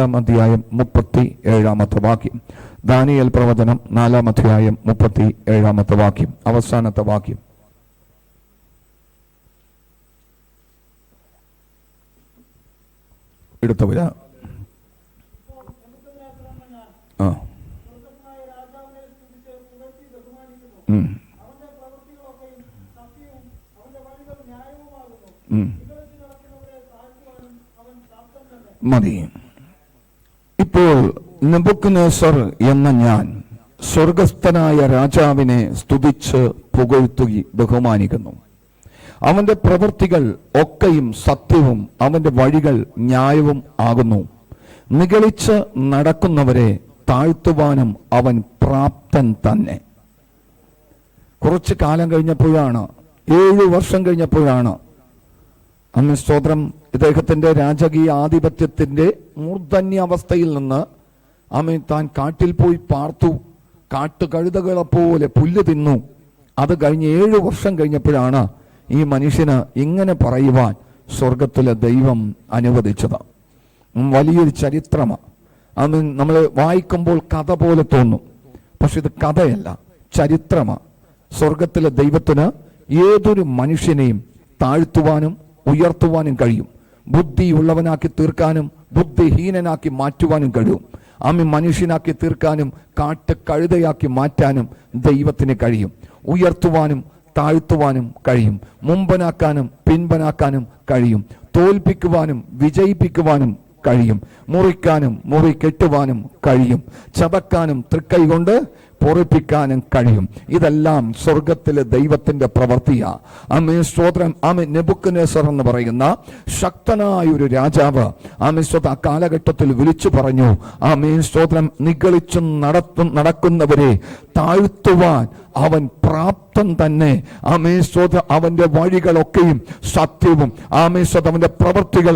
അധ്യായം 37 വാക്യം. ദാനിയേൽ പ്രവചനം 4 അധ്യായം 37 വാക്യം, അവസാനത്തെ വാക്യം. എടുത്തവരാ മതി. ഇപ്പോൾ നെബൂഖദ്നേസർ എന്ന ഞാൻ സ്വർഗസ്ഥനായ രാജാവിനെ സ്തുതിച്ച് പുകഴ്ത്തുകി ബഹുമാനിക്കുന്നു. അവന്റെ പ്രവൃത്തികൾ ഒക്കെയും സത്യവും അവന്റെ വഴികൾ ന്യായവും ആകുന്നു. നിഗളിച്ച് നടക്കുന്നവരെ താഴ്ത്തുവാനും അവൻ പ്രാപ്തൻ തന്നെ. കുറച്ചു കാലം കഴിഞ്ഞപ്പോഴാണ്, 7 വർഷം കഴിഞ്ഞപ്പോഴാണ് അന്ന് സ്തോത്രം ഇദ്ദേഹത്തിന്റെ രാജകീയ ആധിപത്യത്തിന്റെ മൂർധന്യാവസ്ഥയിൽ നിന്ന് താൻ കാട്ടിൽ പോയി പാർത്തു, കാട്ടുകഴുതകളെ പോലെ പുല്ല് തിന്നു. അത് കഴിഞ്ഞ് 7 വർഷം കഴിഞ്ഞപ്പോഴാണ് ഈ മനുഷ്യന് ഇങ്ങനെ പറയുവാൻ സ്വർഗത്തിലെ ദൈവം അനുവദിച്ചത്. വലിയൊരു ചരിത്രമാണ്. അത് നമ്മൾ വായിക്കുമ്പോൾ കഥ പോലെ തോന്നും, പക്ഷെ ഇത് കഥയല്ല, ചരിത്രമാണ്. സ്വർഗത്തിലെ ദൈവത്തിന് ഏതൊരു മനുഷ്യനെയും താഴ്ത്തുവാനും ഉയർത്തുവാനും കഴിയും. ബുദ്ധിയുള്ളവനാക്കി തീർക്കാനും ബുദ്ധിഹീനനാക്കി മാറ്റുവാനും കഴിയും. മനുഷ്യനാക്കി തീർക്കാനും കാട്ടുകഴുതയാക്കി മാറ്റാനും ദൈവത്തിന് കഴിയും. ഉയർത്തുവാനും താഴ്ത്തുവാനും കഴിയും. മുമ്പനാക്കാനും പിൻപനാക്കാനും കഴിയും. തോൽപ്പിക്കുവാനും വിജയിപ്പിക്കുവാനും കഴിയും. മുറിക്കാനും മുറി കെട്ടുവാനും കഴിയും. ചതക്കാനും തൃക്കൈ കൊണ്ട് പൊറിപ്പിക്കാനും കഴിയും. ഇതെല്ലാം സ്വർഗത്തിലെ ദൈവത്തിന്റെ പ്രവൃത്തിയാ. സ്തോത്രം. നെബൂഖദ്നേസർ എന്ന് പറയുന്ന ശക്തനായ ഒരു രാജാവ് ആ കാലഘട്ടത്തിൽ വിളിച്ചു പറഞ്ഞു, സ്തോത്രം, നിഗളിച്ചു നടക്കുന്നവരെ താഴ്ത്തുവാൻ അവൻ പ്രാപ്തൻ തന്നെ. അവന്റെ വഴികളൊക്കെയും സത്യവും, അവന്റെ പ്രവൃത്തികൾ,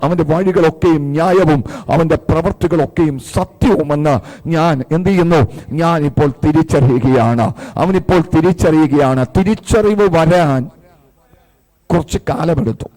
അവന്റെ വഴികളൊക്കെയും ന്യായവും, അവന്റെ പ്രവൃത്തികളൊക്കെയും സത്യവുമെന്ന് ഞാൻ എന്ത് ചെയ്യുന്നു? ഞാൻ ഇപ്പോൾ തിരിച്ചറിയുകയാണ്. അവനിപ്പോൾ തിരിച്ചറിയുകയാണ്. തിരിച്ചറിവ് വരാൻ കുറച്ച് കാലമെടുത്തു.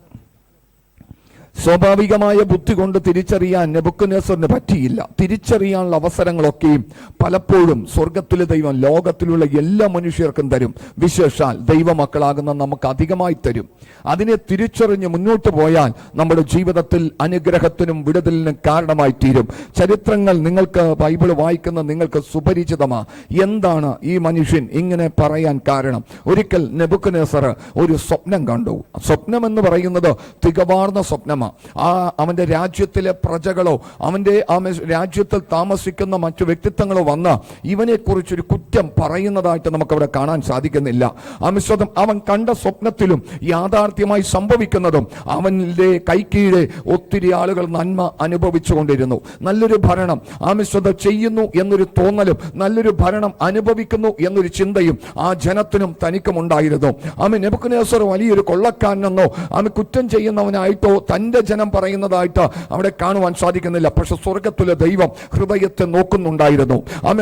സ്വാഭാവികമായ ബുദ്ധി കൊണ്ട് തിരിച്ചറിയാൻ നെബൂഖദ്നേസറിന് പറ്റിയില്ല. തിരിച്ചറിയാനുള്ള അവസരങ്ങളൊക്കെയും പലപ്പോഴും സ്വർഗത്തിലെ ദൈവം ലോകത്തിലുള്ള എല്ലാ മനുഷ്യർക്കും തരും. വിശേഷാൽ ദൈവമക്കളാകുന്ന നമുക്ക് അധികമായി തരും. അതിനെ തിരിച്ചറിഞ്ഞ് മുന്നോട്ട് പോയാൽ നമ്മുടെ ജീവിതത്തിൽ അനുഗ്രഹത്തിനും വിടുതലിനും കാരണമായി തീരും. ചരിത്രങ്ങൾ നിങ്ങൾക്ക് ബൈബിൾ വായിക്കുന്ന നിങ്ങൾക്ക് സുപരിചിതമാണ്. എന്താണ് ഈ മനുഷ്യൻ ഇങ്ങനെ പറയാൻ കാരണം? ഒരിക്കൽ നെബൂഖദ്നേസർ ഒരു സ്വപ്നം കണ്ടു. സ്വപ്നം എന്ന് പറയുന്നത് തികവാർന്ന സ്വപ്നം. അവന്റെ രാജ്യത്തിലെ പ്രജകളോ അവന്റെ രാജ്യത്തിൽ താമസിക്കുന്ന മറ്റു വ്യക്തിത്വങ്ങളോ വന്ന് ഇവനെ കുറിച്ചൊരു കുറ്റം പറയുന്നതായിട്ട് നമുക്ക് അവിടെ കാണാൻ സാധിക്കുന്നില്ല. അവൻ കണ്ട സ്വപ്നത്തിലും യാഥാർത്ഥ്യമായി സംഭവിക്കുന്നതും അവന്റെ കൈക്കീഴെ ഒത്തിരി ആളുകൾ നന്മ അനുഭവിച്ചു കൊണ്ടിരുന്നു. നല്ലൊരു ഭരണം ചെയ്യുന്നു എന്നൊരു തോന്നലും നല്ലൊരു ഭരണം അനുഭവിക്കുന്നു എന്നൊരു ചിന്തയും ആ ജനത്തിനും തനിക്കും ഉണ്ടായിരുന്നു. നെബൂഖദ്നേസർ വലിയൊരു കൊള്ളക്കാരനെന്നോ കുറ്റം ചെയ്യുന്നവനായിട്ടോ തന്റെ ജനം പറയുന്നതായിട്ട് അവിടെ കാണുവാൻ സാധിക്കുന്നില്ല. പക്ഷെ സ്വർഗത്തിലെ ദൈവം ഹൃദയത്തെ നോക്കുന്നുണ്ടായിരുന്നു.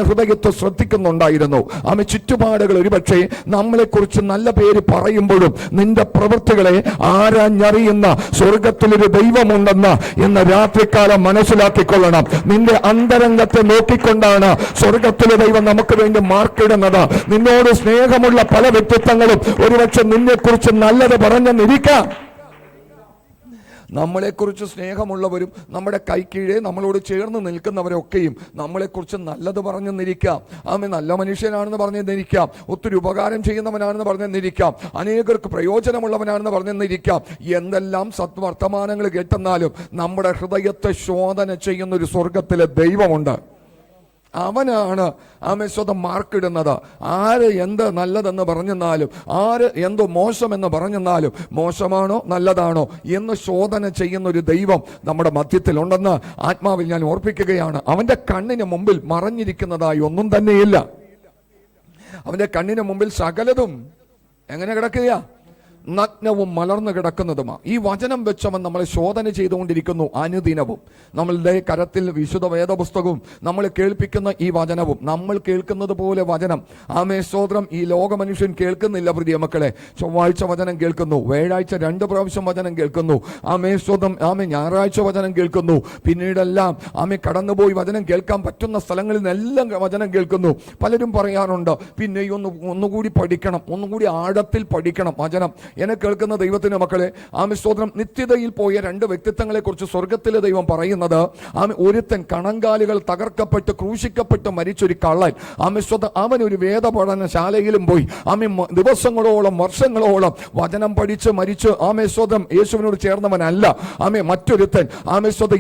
ഹൃദയത്തെ ശ്രദ്ധിക്കുന്നുണ്ടായിരുന്നു. ചുറ്റുപാടുകൾ ഒരുപക്ഷെ നമ്മളെ കുറിച്ച് നല്ല പേര് പറയുമ്പോഴും നിന്റെ പ്രവൃത്തികളെ ആരാഞ്ഞറിയുന്ന സ്വർഗത്തിലൊരു ദൈവമുണ്ടെന്ന് എന്ന രാത്രികാലം മനസ്സിലാക്കിക്കൊള്ളണം. നിന്റെ അന്തരംഗത്തെ നോക്കിക്കൊണ്ടാണ് സ്വർഗത്തിലെ ദൈവം നമുക്ക് വേണ്ടി മാർക്കിടുന്നത്. നിന്നോട് സ്നേഹമുള്ള പല വ്യക്തിത്വങ്ങളും ഒരുപക്ഷെ നിന്നെ കുറിച്ച് നല്ലത് പറഞ്ഞെന്നിരിക്കാം. നമ്മളെക്കുറിച്ച് സ്നേഹമുള്ളവരും നമ്മുടെ കൈക്കീഴെ നമ്മളോട് ചേർന്ന് നിൽക്കുന്നവരൊക്കെയും നമ്മളെക്കുറിച്ച് നല്ലത് പറഞ്ഞെന്നിരിക്കാം. നല്ല മനുഷ്യനാണെന്ന് പറഞ്ഞെന്നിരിക്കാം. ഒത്തിരി ഉപകാരം ചെയ്യുന്നവനാണെന്ന് പറഞ്ഞെന്നിരിക്കാം. അനേകർക്ക് പ്രയോജനമുള്ളവനാണെന്ന് പറഞ്ഞെന്നിരിക്കാം. എന്തെല്ലാം സത്വർത്തമാനങ്ങൾ കേട്ടെന്നാലും നമ്മുടെ ഹൃദയത്തെ ശോധന ചെയ്യുന്നൊരു സ്വർഗത്തിലെ ദൈവമുണ്ട്. അവനാണ് സ്വതം മാർക്കിടുന്നത്. ആര് എന്ത് നല്ലതെന്ന് പറഞ്ഞെന്നാലും ആര് എന്തോ മോശമെന്ന് പറഞ്ഞെന്നാലും മോശമാണോ നല്ലതാണോ എന്ന് ശോധന ചെയ്യുന്ന ഒരു ദൈവം നമ്മുടെ മധ്യത്തിലുണ്ടെന്ന് ആത്മാവിൽ ഞാൻ ഓർപ്പിക്കുകയാണ്. അവന്റെ കണ്ണിന് മുമ്പിൽ മറഞ്ഞിരിക്കുന്നതായി ഒന്നും തന്നെയില്ല. അവന്റെ കണ്ണിന് മുമ്പിൽ സകലതും എങ്ങനെ കിടക്കുക? നഗ്നവും മലർന്നു കിടക്കുന്നതുമാണ്. ഈ വചനം വെച്ചവൻ നമ്മളെ ശോധന ചെയ്തുകൊണ്ടിരിക്കുന്നു അനുദിനവും. നമ്മളുടെ കരത്തിൽ വിശുദ്ധ വേദപുസ്തകവും നമ്മൾ കേൾപ്പിക്കുന്ന ഈ വചനവും, നമ്മൾ കേൾക്കുന്നത് പോലെ വചനം സ്തോത്രം ഈ ലോക മനുഷ്യൻ കേൾക്കുന്നില്ല. പ്രിയ മക്കളെ, ചൊവ്വാഴ്ച വചനം കേൾക്കുന്നു, വ്യാഴാഴ്ച 2 പ്രാവശ്യം വചനം കേൾക്കുന്നു, സ്തോത്രം ഞായറാഴ്ച വചനം കേൾക്കുന്നു, പിന്നീടെല്ലാം കടന്നുപോയി വചനം കേൾക്കാൻ പറ്റുന്ന സ്ഥലങ്ങളിൽ നിന്നെല്ലാം വചനം കേൾക്കുന്നു. പലരും പറയാറുണ്ട്, പിന്നെ ഒന്നുകൂടി പഠിക്കണം, ഒന്നുകൂടി ആഴത്തിൽ പഠിക്കണം വചനം. എന്നെ കേൾക്കുന്ന ദൈവത്തിന്റെ മക്കളെ, സ്തോത്രം നിത്യതയിൽ പോയ 2 വ്യക്തിത്വങ്ങളെ കുറിച്ച് സ്വർഗത്തിലെ ദൈവം പറയുന്നത്, ഒരുത്തൻ കണങ്കാലുകൾ തകർക്കപ്പെട്ട് ക്രൂശിക്കപ്പെട്ട് മരിച്ചൊരു കള്ളൻ. അവൻ ഒരു വേദപഠനശാലയിലും പോയി ദിവസങ്ങളോളം വർഷങ്ങളോളം വചനം പഠിച്ച് മരിച്ച് സ്വതം യേശുവിനോട് ചേർന്നവനല്ല. മറ്റൊരുത്തൻ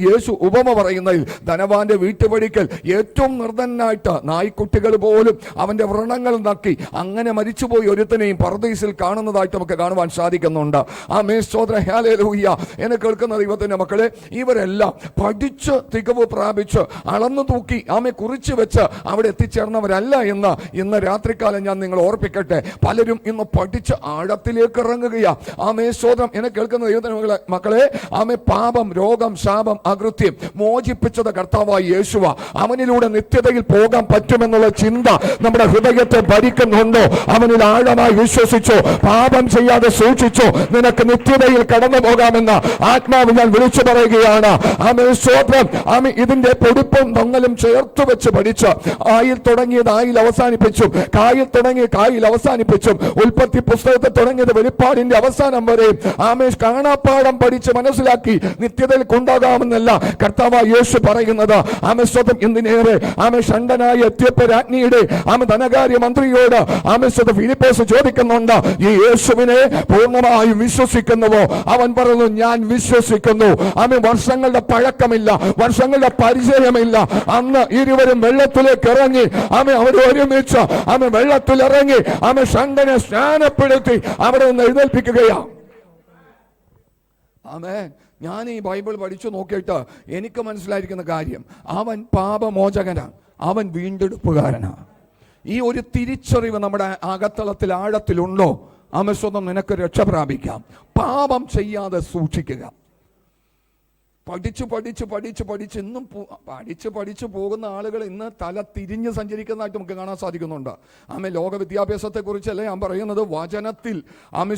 യേശു ഉപമ പറയുന്നതിൽ ധനവാന്റെ വീട്ടുപടിക്കൽ ഏറ്റവും നിർധനായിട്ട് നായ്ക്കുട്ടികൾ പോലും അവന്റെ വ്രണങ്ങൾ നക്കി അങ്ങനെ മരിച്ചുപോയി ഒരുത്തനെയും പർദീസിൽ കാണുന്നതായിട്ട് നമുക്ക് കാണുവാൻ സാധിക്കുന്നുണ്ട്. ഹല്ലേലൂയ. എന്നെ കേൾക്കുന്ന ദൈവത്തിന്റെ മക്കളെ, ഇവരെല്ലാം പഠിച്ച് തികവ് പ്രാപിച്ച് അളന്നു തൂക്കി കുറിച്ചു വെച്ച് അവിടെ എത്തിച്ചേർന്നവരല്ല എന്ന് ഇന്ന് രാത്രികാലം ഞാൻ നിങ്ങൾ ഓർപ്പിക്കട്ടെ. പലരും ഇന്ന് പഠിച്ച് ആഴത്തിലേക്ക് ഇറങ്ങുകയാ. സ്തോത്രം. എന്നെ കേൾക്കുന്ന ദൈവത്തിന്റെ മക്കളെ, പാപം, രോഗം, ശാപം, അകൃത്യം മോചിപ്പിച്ചത് കർത്താവായ യേശുവ. അവനിലൂടെ നിത്യതയിൽ പോകാൻ പറ്റുമെന്നുള്ള ചിന്ത നമ്മുടെ ഹൃദയത്തെ ഭരിക്കുന്നുണ്ടോ? അവനിൽ ആഴമായി വിശ്വസിച്ചോ, പാപം ചെയ്യാതെ സൂക്ഷിച്ചോ, നിനക്ക് നിത്യതയിൽ കടന്നു പോകാമെന്ന് ആത്മാവ് ഞാൻ വിളിച്ചു പറയുകയാണ്. സ്തോത്രം. ഇതിന്റെ പൊടിപ്പും തൊങ്ങലും ചേർത്ത് വെച്ച് പഠിച്ച് ആയിൽ തുടങ്ങിയത് ആയിൽ അവസാനിപ്പിച്ചു, കായിൽ തുടങ്ങിയ കായിൽ അവസാനിപ്പിച്ചു, ഉൽപ്പത്തി പുസ്തകത്തെ തുടങ്ങിയത് വെളിപ്പാടിന്റെ അവസാനം വരെയും കാണാപ്പാഠം പഠിച്ച് മനസ്സിലാക്കി നിത്യതയിൽ കൊണ്ടാകാമെന്നല്ല കർത്താവായ യേശു പറയുന്നത്. സ്വതം എന്തിനേറെ ഷണ്ടനായ എത്യോപ്യ രാജ്ഞിയുടെ ധനകാര്യ മന്ത്രിയോട് ഫിലിപ്പോസ് ചോദിക്കുന്നുണ്ട്, ഈ യേശുവിനെ പൂർണ്ണമായും വിശ്വസിക്കുന്നുവോ? അവൻ പറഞ്ഞു, ഞാൻ വിശ്വസിക്കുന്നു. വർഷങ്ങളുടെ പഴക്കമില്ല, വർഷങ്ങളുടെ പരിചയമില്ല. അന്ന് ഇരുവരും വെള്ളത്തിലേക്ക് ഇറങ്ങി, അവർ ഒരുമിച്ച് വെള്ളത്തിലിറങ്ങി ഷണ്ടനെ സ്നാനപ്പെടുത്തി അവിടെ നിന്ന് എഴുന്നേൽപ്പിക്കുകയാണ്. ഞാൻ ഈ ബൈബിൾ പഠിച്ചു നോക്കിയിട്ട് എനിക്ക് മനസ്സിലായിരിക്കുന്ന കാര്യം, അവൻ പാപമോചകനാണ്, അവൻ വീണ്ടെടുപ്പുകാരനാണ്. ഈ ഒരു തിരിച്ചറിവ് നമ്മുടെ അകത്തളത്തിൽ ആഴത്തിലുണ്ടോ? സ്വന്തം നിനക്ക് രക്ഷ പ്രാപിക്കാം. പാപം ചെയ്യാതെ സൂക്ഷിക്കുക. പഠിച്ച് ഇന്നും പഠിച്ചു പോകുന്ന ആളുകൾ ഇന്ന് തല തിരിഞ്ഞ് സഞ്ചരിക്കുന്നതായിട്ട് നമുക്ക് കാണാൻ സാധിക്കുന്നുണ്ട്. ലോക വിദ്യാഭ്യാസത്തെ കുറിച്ചല്ല ഞാൻ പറയുന്നത്. വചനത്തിൽ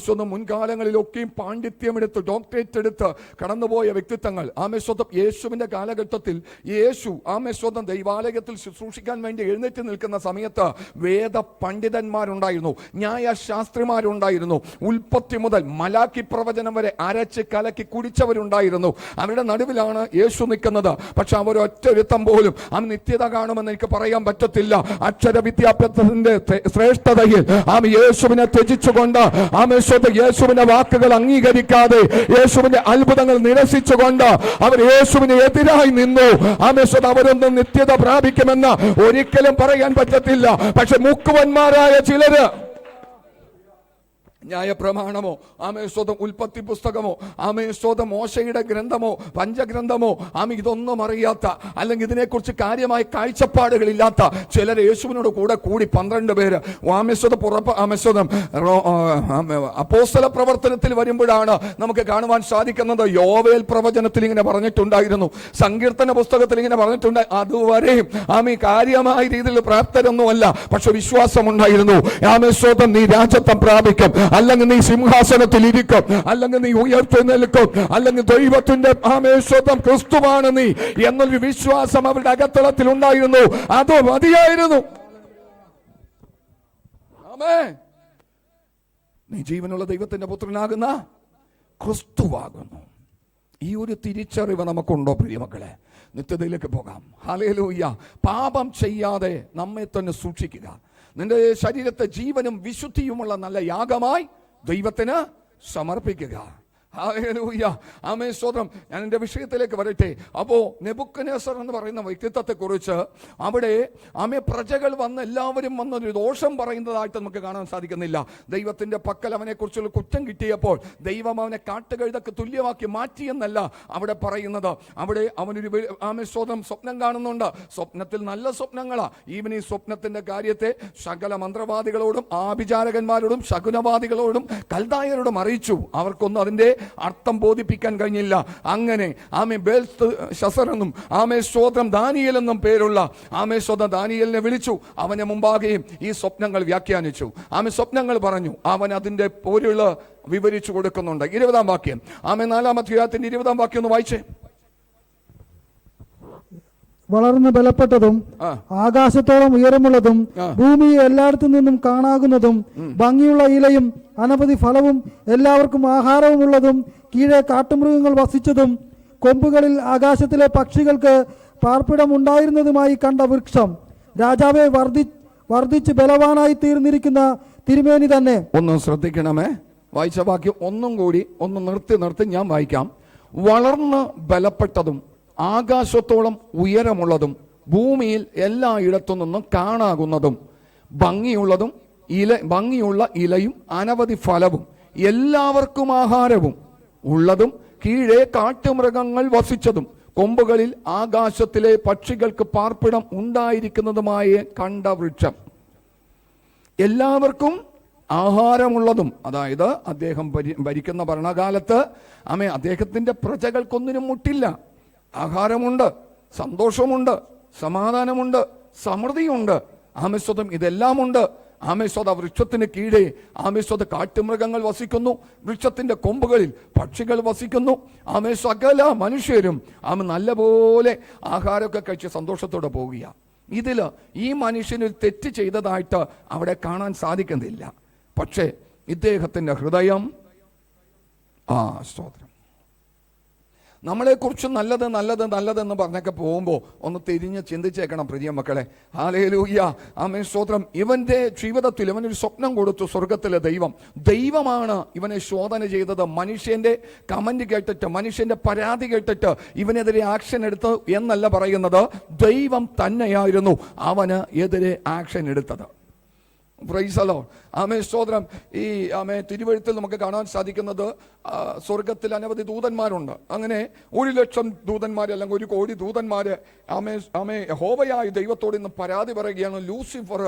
സ്വന്തം മുൻകാലങ്ങളിലൊക്കെയും പാണ്ഡിത്യമെടുത്ത് ഡോക്ടറേറ്റ് എടുത്ത് കടന്നുപോയ വ്യക്തിത്വങ്ങൾ. സ്വന്തം യേശുവിന്റെ കാലഘട്ടത്തിൽ യേശു സ്വന്തം ദൈവാലയത്തിൽ ശുശ്രൂഷിക്കാൻ വേണ്ടി എഴുന്നേറ്റ് നിൽക്കുന്ന സമയത്ത് വേദ പണ്ഡിതന്മാരുണ്ടായിരുന്നു, ന്യായശാസ്ത്രിമാരുണ്ടായിരുന്നു. ഉൽപ്പത്തി മുതൽ മലാക്കി പ്രവചനം വരെ അരച്ച് കലക്കി കുടിച്ചവരുണ്ടായിരുന്നു. അവരുടെ നടുവിലാണ് യേശു നിൽക്കുന്നത്. പക്ഷെ അവരൊറ്റ ഒരുത്തം പോലും നിത്യത കാണുമെന്ന് എനിക്ക് പറയാൻ പറ്റത്തില്ല. അക്ഷര വിദ്യാഭ്യാസത്തിന്റെ ശ്രേഷ്ഠതയിൽ യേശുവിനെ ത്യജിച്ചുകൊണ്ട് യേശുവിന്റെ വാക്കുകൾ അംഗീകരിക്കാതെ യേശുവിന്റെ അത്ഭുതങ്ങൾ നിരസിച്ചുകൊണ്ട് അവർ യേശുവിന് എതിരായി നിന്നു. അവരൊന്നും നിത്യത പ്രാപിക്കുമെന്ന് ഒരിക്കലും പറയാൻ പറ്റത്തില്ല. പക്ഷെ മുക്കുവന്മാരായ ചിലര് ന്യായപ്രമാണമോ സ്വതം ഉൽപ്പത്തി പുസ്തകമോ സ്വതം മോശയുടെ ഗ്രന്ഥമോ പഞ്ചഗ്രന്ഥമോ ഇതൊന്നും അറിയാത്ത, അല്ലെങ്കിൽ ഇതിനെക്കുറിച്ച് കാര്യമായ കാഴ്ചപ്പാടുകളില്ലാത്ത ചിലർ യേശുവിനോട് കൂടി 12 പേര് അപ്പോസ്തല പ്രവർത്തനത്തിൽ വരുമ്പോഴാണ് നമുക്ക് കാണുവാൻ സാധിക്കുന്നത്. യോവേൽ പ്രവചനത്തിൽ ഇങ്ങനെ പറഞ്ഞിട്ടുണ്ടായിരുന്നു, സങ്കീർത്തന പുസ്തകത്തിൽ ഇങ്ങനെ പറഞ്ഞിട്ടുണ്ട്. അതുവരെയും കാര്യമായ രീതിയിൽ പ്രാപ്തരൊന്നുമല്ല, പക്ഷെ വിശ്വാസമുണ്ടായിരുന്നു. നീ രാജത്വം പ്രാപിക്കും, അല്ലെങ്കിൽ നീ സിംഹാസനത്തിൽ ഇരിക്കും, അല്ലെങ്കിൽ നീ ഉയർത്തെഴുന്നേൽക്കും, അല്ലെങ്കിൽ ദൈവത്തിന്റെ സ്വന്തം ക്രിസ്തുവാണ് നീ എന്നൊരു വിശ്വാസം അവരുടെ അകത്തളത്തിൽ ഉണ്ടായിരുന്നു. അത് മതിയായിരുന്നു. നീ ജീവനുള്ള ദൈവത്തിന്റെ പുത്രനാകുന്ന ക്രിസ്തുവാകുന്നു. ഈ ഒരു തിരിച്ചറിവ് നമുക്കുണ്ടോ പ്രിയമക്കളെ? നിത്യതയിലേക്ക് പോകാം. ഹല്ലേലൂയ. പാപം ചെയ്യാതെ നമ്മെ തന്നെ സൂക്ഷിക്കുക. നിന്റെ ശരീരത്തെ ജീവനും വിശുദ്ധിയുമുള്ള നല്ല യാഗമായി ദൈവത്തിന് സമർപ്പിക്കുക. ഹല്ലേലൂയ. ആമേൻ, സ്തോത്രം. ഞാൻ എൻ്റെ വിഷയത്തിലേക്ക് വരട്ടെ. അപ്പോൾ നെബൂഖദ്നേസർ എന്ന് പറയുന്ന വ്യക്തിത്വത്തെക്കുറിച്ച് അവിടെ പ്രജകൾ വന്ന് എല്ലാവരും വന്നൊരു ദോഷം പറയുന്നതായിട്ട് നമുക്ക് കാണാൻ സാധിക്കുന്നില്ല. ദൈവത്തിൻ്റെ പക്കൽ അവനെക്കുറിച്ചുള്ള കുറ്റം കിട്ടിയപ്പോൾ ദൈവം അവനെ കാട്ടുകഴുതക്ക് തുല്യമാക്കി മാറ്റിയെന്നല്ല അവിടെ പറയുന്നത്. അവിടെ അവനൊരു സ്തോത്രം സ്വപ്നം കാണുന്നുണ്ട്. സ്വപ്നത്തിൽ നല്ല സ്വപ്നങ്ങളാണ്. ഈവൻ ഈ സ്വപ്നത്തിൻ്റെ കാര്യത്തെ സകല മന്ത്രവാദികളോടും ആഭിചാരകന്മാരോടും ശകുനവാദികളോടും കൽദായരോടും അറിയിച്ചു. അവർക്കൊന്നും അതിൻ്റെ അർത്ഥം ബോധിപ്പിക്കാൻ കഴിഞ്ഞില്ല. അങ്ങനെ ബേൽശസ്സറെന്നും സ്തോത്രം ദാനിയേൽ എന്നും പേരുള്ള സ്തോത്രം ദാനിയേലിനെ വിളിച്ചു. അവനെ മുമ്പാകെയും ഈ സ്വപ്നങ്ങൾ വ്യാഖ്യാനിച്ചു. സ്വപ്നങ്ങൾ പറഞ്ഞു. അവൻ അതിന്റെ പൊരുള് വിവരിച്ചു കൊടുക്കുന്നുണ്ട്. 20-ാം വാക്യം, 4-ാം അധ്യായത്തിന്റെ 20-ാം വാക്യം ഒന്ന് വായിച്ചേ. വളർന്ന് ബലപ്പെട്ടതും ആകാശത്തോളം ഉയരമുള്ളതും ഭൂമിയെ എല്ലായിടത്തു നിന്നും കാണാകുന്നതും ഭംഗിയുള്ള ഇലയും അനവധി ഫലവും എല്ലാവർക്കും ആഹാരവുമുള്ളതും കീഴെ കാട്ടുമൃഗങ്ങൾ വസിച്ചതും കൊമ്പുകളിൽ ആകാശത്തിലെ പക്ഷികൾക്ക് പാർപ്പിടമുണ്ടായിരുന്നതുമായി കണ്ട വൃക്ഷം രാജാവെ വർദ്ധിച്ച് ബലവാനായി തീർന്നിരിക്കുന്ന തിരുമേനി തന്നെ. ഒന്ന് ശ്രദ്ധിക്കണമേ. വായിച്ച വാക്യം ഒന്നും കൂടി ഒന്ന് നിർത്തി ഞാൻ വായിക്കാം. വളർന്ന് ബലപ്പെട്ടതും ആകാശത്തോളം ഉയരമുള്ളതും ഭൂമിയിൽ എല്ലായിടത്തു നിന്നും കാണാകുന്നതും ഭംഗിയുള്ള ഇലയും അനവധി ഫലവും എല്ലാവർക്കും ആഹാരവും ഉള്ളതും കീഴെ കാട്ടുമൃഗങ്ങൾ വസിച്ചതും കൊമ്പുകളിൽ ആകാശത്തിലെ പക്ഷികൾക്ക് പാർപ്പിടം ഉണ്ടായിരിക്കുന്നതുമായ കണ്ട വൃക്ഷം. എല്ലാവർക്കും ആഹാരമുള്ളതും, അതായത് അദ്ദേഹം ഭരിക്കുന്ന ഭരണകാലത്ത് അദ്ദേഹത്തിന്റെ പ്രജകൾക്കൊന്നിനും മുട്ടില്ല. ആഹാരമുണ്ട്, സന്തോഷമുണ്ട്, സമാധാനമുണ്ട്, സമൃദ്ധിയുണ്ട്. ആമേസ്വതം ഇതെല്ലാമുണ്ട്. ആമേസ്വത വൃക്ഷത്തിന് കീഴെ കാട്ടുമൃഗങ്ങൾ വസിക്കുന്നു. വൃക്ഷത്തിന്റെ കൊമ്പുകളിൽ പക്ഷികൾ വസിക്കുന്നു. സകല മനുഷ്യരും നല്ലപോലെ ആഹാരമൊക്കെ കഴിച്ച് സന്തോഷത്തോടെ പോവുക. ഇതില് ഈ മനുഷ്യനൊരു തെറ്റ് ചെയ്തതായിട്ട് അവിടെ കാണാൻ സാധിക്കുന്നില്ല. പക്ഷേ ഇദ്ദേഹത്തിന്റെ ഹൃദയം സ്തോത്രം നമ്മളെക്കുറിച്ച് നല്ലതെന്ന് പറഞ്ഞൊക്കെ പോകുമ്പോൾ ഒന്ന് തിരിഞ്ഞ് ചിന്തിച്ചേക്കണം പ്രിയ മക്കളെ. ഹല്ലേലൂയ. ആമേൻ, സ്തോത്രം. ഇവന്റെ ജീവിതത്തിൽ ഇവനൊരു സ്വപ്നം കൊടുത്തു. സ്വർഗത്തിലെ ദൈവമാണ് ഇവനെ ശോധന ചെയ്തത്. മനുഷ്യന്റെ കമന്റ് കേട്ടിട്ട്, മനുഷ്യന്റെ പരാതി കേട്ടിട്ട് ഇവനെതിരെ ആക്ഷൻ എടുത്തു എന്നല്ല പറയുന്നത്. ദൈവം തന്നെയായിരുന്നു അവന് എതിരെ ആക്ഷൻ എടുത്തത്. Price the Lord. സ്തോത്രം. ഈ തിരുവഴുത്തിൽ നമുക്ക് കാണാൻ സാധിക്കുന്നത് സ്വർഗത്തിൽ അനവധി ദൂതന്മാരുണ്ട്. അങ്ങനെ 1,00,000 ദൂതന്മാർ അല്ലെങ്കിൽ 1 കോടി ദൂതന്മാര് യഹോവയായ ദൈവത്തോട് ഇന്ന് പരാതി പറയുകയാണ്. ലൂസിഫർ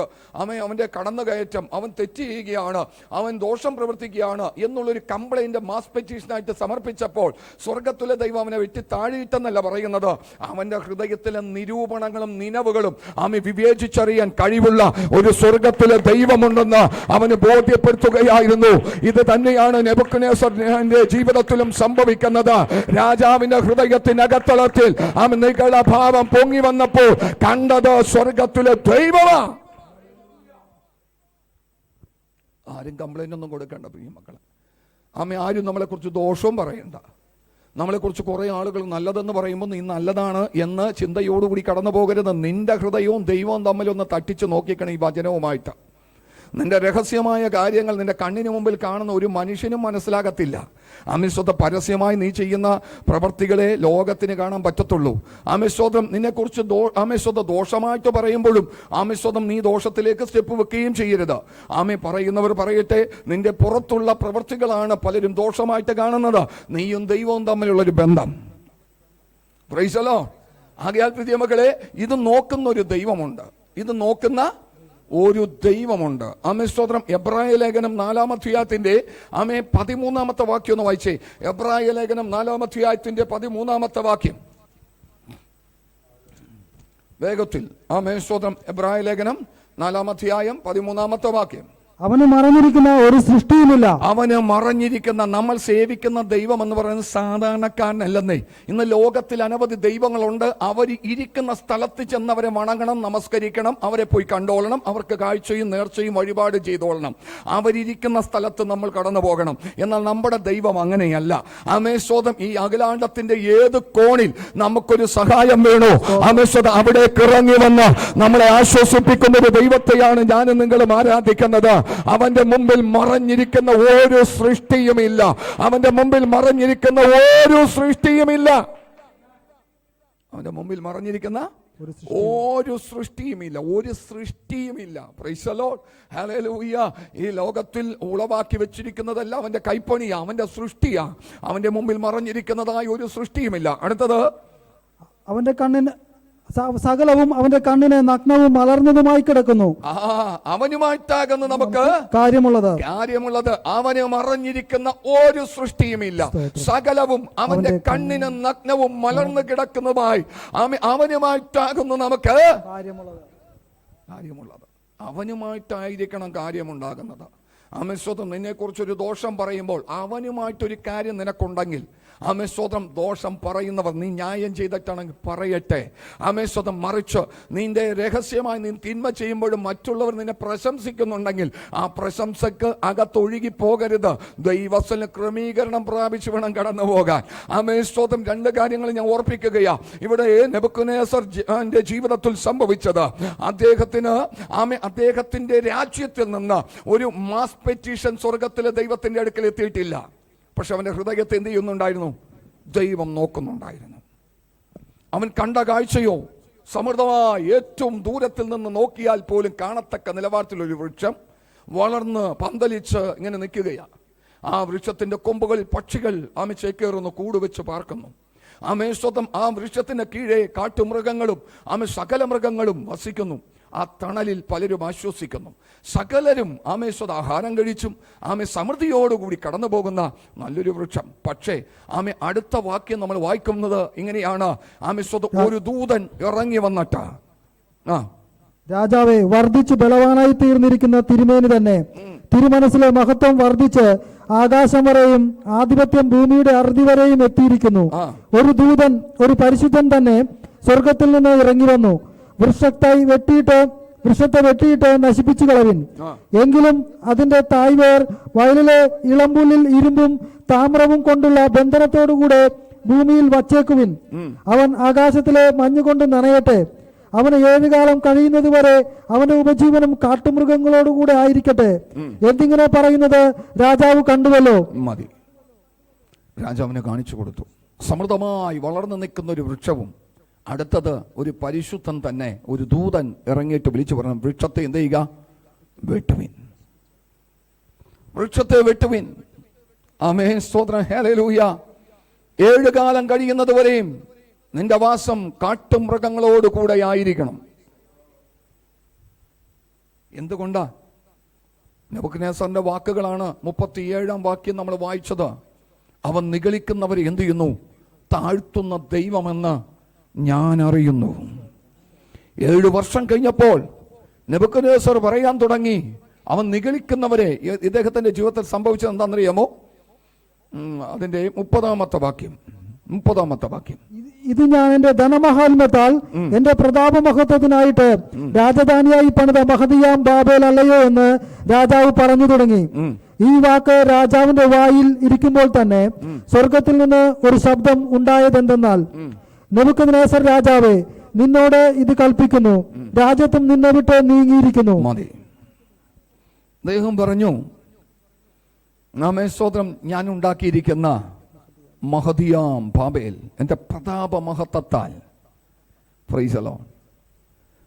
അവന്റെ കടന്നുകയറ്റം, അവൻ തെറ്റ് ചെയ്യുകയാണ്, അവൻ ദോഷം പ്രവർത്തിക്കുകയാണ് എന്നുള്ളൊരു കംപ്ലൈന്റ് മാസ് പെറ്റീഷനായിട്ട് സമർപ്പിച്ചപ്പോൾ സ്വർഗത്തിലെ ദൈവം അവനെ വെട്ടി താഴെയിട്ടെന്നല്ല പറയുന്നത്. അവന്റെ ഹൃദയത്തിലെ നിരൂപണങ്ങളും നിലവുകളും വിവേചിച്ചറിയാൻ കഴിവുള്ള ഒരു സ്വർഗത്തിലെ ദൈവമുണ്ടെന്ന് അവന് ബോധ്യപ്പെടുത്തുകയായിരുന്നു. ഇത് തന്നെയാണ് നെബൂഖദ്നേസറിന്റെ ജീവിതത്തിലും സംഭവിക്കുന്നത്. രാജാവിന്റെ ഹൃദയത്തിനകത്തളത്തിൽ നിഗളഭാവം പൊങ്ങി വന്നപ്പോൾ കണ്ടത് സ്വർഗത്തിലെ ദൈവമാ. ആരും കംപ്ലൈന്റ് ഒന്നും കൊടുക്കണ്ട പ്രിയ മക്കളെ. ആരും നമ്മളെ കുറിച്ച് ദോഷവും പറയണ്ട. നമ്മളെക്കുറിച്ച് കുറെ ആളുകൾ നല്ലതെന്ന് പറയുമ്പോൾ നീ നല്ലതാണ് എന്ന് ചിന്തയോടുകൂടി കടന്നു പോകരുത്. നിന്റെ ഹൃദയവും ദൈവവും തമ്മിലൊന്ന് തട്ടിച്ച് നോക്കിക്കണം ഈ വചനവുമായിട്ട്. നിന്റെ രഹസ്യമായ കാര്യങ്ങൾ നിന്റെ കണ്ണിന് മുമ്പിൽ കാണുന്ന ഒരു മനുഷ്യനും മനസ്സിലാകത്തില്ല. പരസ്യമായി നീ ചെയ്യുന്ന പ്രവർത്തികളെ ലോകത്തിന് കാണാൻ പറ്റത്തുള്ളൂ. ആമേശ്വതം നിന്നെക്കുറിച്ച് ദോഷമായിട്ട് പറയുമ്പോഴും നീ ദോഷത്തിലേക്ക് സ്റ്റെപ്പ് വെക്കുകയും ചെയ്യരുത്. പറയുന്നവർ പറയട്ടെ, നിന്റെ പുറത്തുള്ള പ്രവർത്തികളാണ് പലരും ദോഷമായിട്ട് കാണുന്നത്. നീയും ദൈവവും തമ്മിലുള്ളൊരു ബന്ധം. Price the Lord. ആകയാൽ പ്രിയ മക്കളെ, ഇത് നോക്കുന്ന ഒരു ദൈവമുണ്ട്. ഇത് നോക്കുന്ന ഒരു ദൈവമുണ്ട്. സ്തോത്രം. എബ്രായ ലേഖനം 4-ാം അധ്യായത്തിന്റെ 13-ാമത്തെ വാക്യം ഒന്ന് വായിച്ചേ. എബ്രായ ലേഖനം 4-ാം അധ്യായത്തിന്റെ 13-ാമത്തെ വാക്യം വേഗത്തിൽ. സ്തോത്രം. എബ്രായ ലേഖനം 4-ാം അധ്യായം 13-ാമത്തെ വാക്യം. അവന് മറഞ്ഞിരിക്കുന്ന ഒരു സൃഷ്ടിയുമില്ല. അവന് മറഞ്ഞിരിക്കുന്ന, നമ്മൾ സേവിക്കുന്ന ദൈവം എന്ന് പറയുന്നത് സാധാരണക്കാരനല്ലെന്നേ. ഇന്ന് ലോകത്തിൽ അനവധി ദൈവങ്ങളുണ്ട്. അവർ ഇരിക്കുന്ന സ്ഥലത്ത് ചെന്നവരെ വണങ്ങണം, നമസ്കരിക്കണം, അവരെ പോയി കണ്ടോളണം, അവർക്ക് കാഴ്ചയും നേർച്ചയും വഴിപാട് ചെയ്തോളണം. അവരിയ്ക്കുന്ന സ്ഥലത്ത് നമ്മൾ കടന്നു പോകണം. എന്നാൽ നമ്മുടെ ദൈവം അങ്ങനെയല്ല. ആമേശ്വതം. ഈ അഖിലാണ്ടത്തിന്റെ ഏത് കോണിൽ നമുക്കൊരു സഹായം വേണോ, ആമേശ്വതം അവിടേക്ക് ഇറങ്ങി വന്ന് നമ്മളെ ആശ്വസിപ്പിക്കുന്ന ഒരു ദൈവത്തെയാണ് ഞാനും നിങ്ങളും ആരാധിക്കുന്നത്. അവന്റെ മുമ്പിൽ മറഞ്ഞിരിക്കുന്ന ഒരു സൃഷ്ടിയുമില്ല. അവന്റെ മുമ്പിൽ മറഞ്ഞിരിക്കുന്ന ഒരു സൃഷ്ടിയുമില്ല. അവന്റെ മുമ്പിൽ മറഞ്ഞിരിക്കുന്ന ഒരു സൃഷ്ടിയുമില്ല. ഒരു സൃഷ്ടിയുമില്ല. Praise the Lord, hallelujah. ഈ ലോകത്തിൽ ഉളവാക്കി വെച്ചിരിക്കുന്നതല്ല അവന്റെ കൈപ്പണിയാ, അവന്റെ സൃഷ്ടിയാ. അവന്റെ മുമ്പിൽ മറഞ്ഞിരിക്കുന്നതായി ഒരു സൃഷ്ടിയുമില്ല. അടുത്തത്, അവന്റെ കണ്ണിന് സകലവും അവന്റെ കണ്ണിന് നഗ്നവും മലർന്നതുമായി കിടക്കുന്നു. അവനുമായിട്ടാകുന്നു നമുക്ക് കാര്യമുള്ളത്. അവന് മറഞ്ഞിരിക്കുന്ന ഒരു സൃഷ്ടിയുമില്ല. സകലവും അവന്റെ കണ്ണിന് നഗ്നവും മലർന്നു കിടക്കുന്നതുമായി അവനുമായിട്ടാകുന്നു നമുക്ക് കാര്യമുള്ളത്. അവനുമായിട്ടായിരിക്കണം കാര്യമുണ്ടാകുന്നത്. ആമേൻ. നിന്നെ കുറിച്ചൊരു ദോഷം പറയുമ്പോൾ അവനുമായിട്ടൊരു കാര്യം നിനക്കുണ്ടെങ്കിൽ, ആമേൻ, ദോഷം പറയുന്നവർ നീ ന്യായം ചെയ്തിട്ടാണെങ്കിൽ പറയട്ടെ. ആമേൻ. മറിച്ച് നിന്റെ രഹസ്യമായി നീ തിന്മ ചെയ്യുമ്പോഴും മറ്റുള്ളവർ നിന്നെ പ്രശംസിക്കുന്നുണ്ടെങ്കിൽ ആ പ്രശംസക്ക് അകത്തൊഴുകി പോകരുത്. ദൈവത്തിന് ക്രമീകരണം പ്രാപിച്ചു വേണം കടന്നു പോകാൻ. ആമേൻ. രണ്ട് കാര്യങ്ങൾ ഞാൻ ഓർപ്പിക്കുകയാ. ഇവിടെ നെബൂഖദ്നേസറിന്റെ ജീവിതത്തിൽ സംഭവിച്ചത്, അദ്ദേഹത്തിന്റെ രാജ്യത്തിൽ നിന്ന് ഒരു മാസ് പെറ്റീഷൻ സ്വർഗത്തിലെ ദൈവത്തിന്റെ അടുക്കൽ എത്തിയിട്ടില്ല. പക്ഷെ അവന്റെ ഹൃദയത്തെ എന്ത് ചെയ്യുന്നുണ്ടായിരുന്നു? ദൈവം നോക്കുന്നുണ്ടായിരുന്നു. അവൻ കണ്ട കാഴ്ചയോ സമൃദ്ധമായി ഏറ്റവും ദൂരത്തിൽ നിന്ന് നോക്കിയാൽ പോലും കാണത്തക്ക നിലവാരത്തിലൊരു വൃക്ഷം വളർന്ന് പന്തലിച്ച് ഇങ്ങനെ നിൽക്കുകയാണ്. ആ വൃക്ഷത്തിന്റെ കൊമ്പുകളിൽ പക്ഷികൾ ചേക്കേറുന്നു, കൂട് വെച്ച് പാർക്കുന്നു. ആ വൃക്ഷത്തിന് കീഴെ കാട്ടുമൃഗങ്ങളും സകല മൃഗങ്ങളും വസിക്കുന്നു. ആ തണലിൽ പലരും ആശ്വസിക്കുന്നു. സകലരും ആഹാരം കഴിച്ചും സമൃദ്ധിയോടുകൂടി കടന്നു പോകുന്ന നല്ലൊരു വൃക്ഷം. പക്ഷേ അടുത്ത വാക്യം നമ്മൾ വായിക്കുന്നത് ഇങ്ങനെയാണ്. ഒരു ദൂതൻ ഇറങ്ങി വന്നിട്ട്, രാജാവേ, വർദ്ധിച്ചു ബലവാനായി തീർന്നിരിക്കുന്ന തിരുമേനി തന്നെ, തിരുമനസ്സിലെ മഹത്വം വർദ്ധിച്ച് ആകാശം വരെയും ആധിപത്യം ഭൂമിയുടെ അറുതി വരെയും എത്തിയിരിക്കുന്നു. ഒരു ദൂതൻ, ഒരു പരിശുദ്ധൻ തന്നെ സ്വർഗത്തിൽ നിന്ന് ഇറങ്ങി വന്നു. വൃക്ഷത്തെ വെട്ടിയിട്ട് നശിപ്പിച്ചു കളവിൻ. എങ്കിലും അതിന്റെ തായ്വേർ വയലിലെ ഇളമ്പുല്ലിൽ ഇരുമ്പും താമ്രവും കൊണ്ടുള്ള ബന്ധനത്തോടുകൂടെ ഭൂമിയിൽ വച്ചേക്കുവിൻ. അവൻ ആകാശത്തിലെ മഞ്ഞുകൊണ്ട് നനയട്ടെ. അവന് 7 കാലം കഴിയുന്നത് വരെ അവന്റെ ഉപജീവനം കാട്ടുമൃഗങ്ങളോടുകൂടെ ആയിരിക്കട്ടെ. എന്തിങ്ങനെ പറയുന്നത് രാജാവ് കണ്ടുവല്ലോ. മതി. രാജാവിനെ കാണിച്ചു കൊടുത്തു. സമൃദ്ധമായി വളർന്നു നിൽക്കുന്ന ഒരു വൃക്ഷവും, അടുത്തത് ഒരു പരിശുദ്ധൻ തന്നെ, ഒരു ദൂതൻ ഇറങ്ങിയിട്ട് വിളിച്ചു പറഞ്ഞു, വൃക്ഷത്തെ എന്ത് ചെയ്യുക? വെട്ടുവിൻ. വൃക്ഷത്തെ വെട്ടുവിൻ. ആമേൻ. സ്തോത്രം. ഹല്ലേലൂയ. 7 കാലം കഴിയുന്നത് വരെയും നിന്റെ വാസം കാട്ടുമൃഗങ്ങളോട് കൂടെ ആയിരിക്കണം. എന്തുകൊണ്ടാ? നെബൂഖദ്നേസറിന്റെ വാക്കുകളാണ് 37-ാം വാക്യം നമ്മൾ വായിച്ചത്. അവൻ നിഗളിക്കുന്നവരെ എന്ത് ചെയ്യുന്നു? താഴ്ത്തുന്ന ദൈവമെന്ന് ഞാൻ അറിയുന്നു. 7 വർഷം കഴിഞ്ഞപ്പോൾ നെബൂഖദ്നേസർ പറയാൻ തുടങ്ങി, അവൻ നിഗളിക്കുന്നവരെ. ഇദ്ദേഹത്തിന്റെ ജീവിതത്തിൽ സംഭവിച്ചത് എന്താണെന്നറിയാമോ? അതിന്റെ 30-ാമത്തെ വാക്യം. ഇത് ഞാൻ എന്റെ ധനമഹാത്മ്യത്താൽ എന്റെ പ്രതാപമഹത്വത്തിനായിട്ട് രാജധാനിയായി പണിത മഹതിയാം ബാബേൽ അല്ലയോ എന്ന് രാജാവ് പറഞ്ഞു തുടങ്ങി. ഈ വാക്ക് രാജാവിന്റെ വായിൽ ഇരിക്കുമ്പോൾ തന്നെ സ്വർഗത്തിൽ നിന്ന് ഒരു ശബ്ദം ഉണ്ടായതെന്തെന്നാൽ, നെബൂഖദ്നേസർ രാജാവേ, നിന്നോട് ഇത് കൽപ്പിക്കുന്നു, രാജ്യത്തും നിന്നെ വിട്ട് നീങ്ങിയിരിക്കുന്നു. മതി. അദ്ദേഹം പറഞ്ഞു, സ്തോത്രം, ഞാൻ ഉണ്ടാക്കിയിരിക്കുന്ന മഹതിയാം ബാബേൽ എന്റെ പ്രതാപ മഹത്വത്താൽ, പ്രൈസ് ദി ലോർഡ്,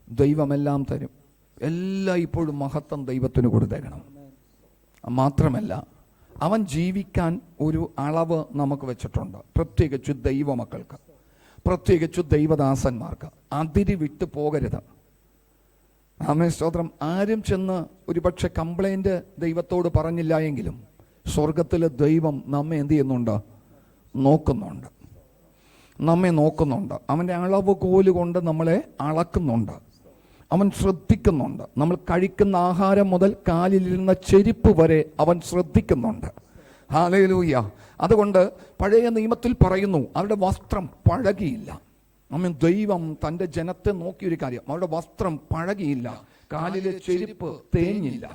ദൈവമെല്ലാം തരും. എല്ലാം ഇപ്പോഴും മഹത്വം ദൈവത്തിന് കൊടുത്തേക്കണം. മാത്രമല്ല, അവൻ ജീവിക്കാൻ ഒരു അളവ് നമുക്ക് വെച്ചിട്ടുണ്ട്. പ്രത്യേകിച്ച് ദൈവമക്കൾക്ക്, പ്രത്യേകിച്ച് ദൈവദാസന്മാർക്ക് അതിരി വിട്ടു പോകരുത്. ആമേൻ. സ്തോത്രം. ആരും ചെന്ന് ഒരുപക്ഷെ കംപ്ലൈന്റ് ദൈവത്തോട് പറഞ്ഞില്ല എങ്കിലും സ്വർഗത്തിലെ ദൈവം നമ്മെ എന്ത് ചെയ്യുന്നുണ്ട്? നമ്മെ നോക്കുന്നുണ്ട്. അവൻ്റെ അളവുകോല് കൊണ്ട് നമ്മളെ അളക്കുന്നുണ്ട്. അവൻ ശ്രദ്ധിക്കുന്നുണ്ട്. നമ്മൾ കഴിക്കുന്ന ആഹാരം മുതൽ കാലിലിരുന്ന ചെരുപ്പ് വരെ അവൻ ശ്രദ്ധിക്കുന്നുണ്ട്. ഹല്ലേലൂയ. അതുകൊണ്ട് പഴയ നിയമത്തിൽ പറയുന്നു, അവരുടെ വസ്ത്രം പഴകിയില്ല. ദൈവം തൻ്റെ ജനത്തെ നോക്കിയൊരു കാര്യം, അവരുടെ വസ്ത്രം പഴകിയില്ല, കാലിലെ ചെരുപ്പ് തേഞ്ഞില്ല.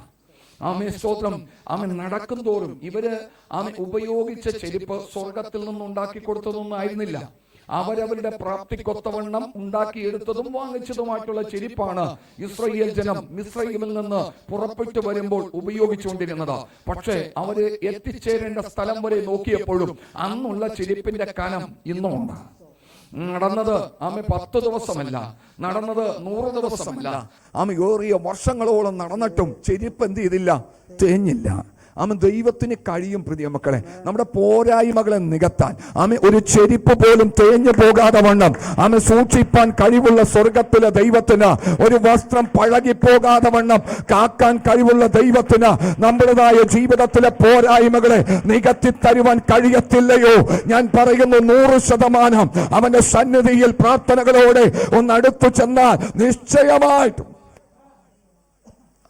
സ്തോത്രം. അവൻ നടക്കും തോറും ഇവര് അവൻ ഉപയോഗിച്ച ചെരുപ്പ് സ്വർഗത്തിൽ നിന്നുണ്ടാക്കി കൊടുത്തതൊന്നും ആയിരുന്നില്ല. അവരവരുടെ പ്രാപ്തിക്കൊത്തവണ്ണം ഉണ്ടാക്കിയെടുത്തതും വാങ്ങിച്ചതുമായിട്ടുള്ള ചെരുപ്പാണ് ഇസ്രായേൽ ജനം മിസ്രയീമിൽ നിന്ന് പുറപ്പെട്ടു വരുമ്പോൾ ഉപയോഗിച്ചുകൊണ്ടിരുന്നത്. പക്ഷേ അവര് എത്തിച്ചേരേണ്ട സ്ഥലം വരെ നോക്കിയപ്പോഴും അന്നുള്ള ചെരുപ്പിന്റെ കനം ഇന്നുമുണ്ട്. നടന്നത് 10 ദിവസമല്ല, നടന്നത് 100 ദിവസമല്ല, ഏറിയ വർഷങ്ങളോളം നടന്നിട്ടും ചെരുപ്പ് എന്ത് ചെയ്തില്ല? തേഞ്ഞില്ല. ദൈവത്തിന് കഴിയും പ്രിയ മക്കളെ നമ്മുടെ പോരായ്മകളെ നികത്താൻ. ഒരു ചെരുപ്പ് പോലും തേഞ്ഞു പോകാതെ വണ്ണം സൂക്ഷിപ്പാൻ കഴിവുള്ള സ്വർഗത്തിലെ ദൈവത്തിന്, ഒരു വസ്ത്രം പഴകിപ്പോകാതെ വണ്ണം കാക്കാൻ കഴിവുള്ള ദൈവത്തിന് നമ്മുടേതായ ജീവിതത്തിലെ പോരായ്മകളെ നികത്തി തരുവാൻ കഴിയത്തില്ലയോ? ഞാൻ പറയുന്നു 100% അവന്റെ സന്നിധിയിൽ പ്രാർത്ഥനകളോടെ ഒന്ന് അടുത്തു ചെന്നാൽ നിശ്ചയമായിട്ടും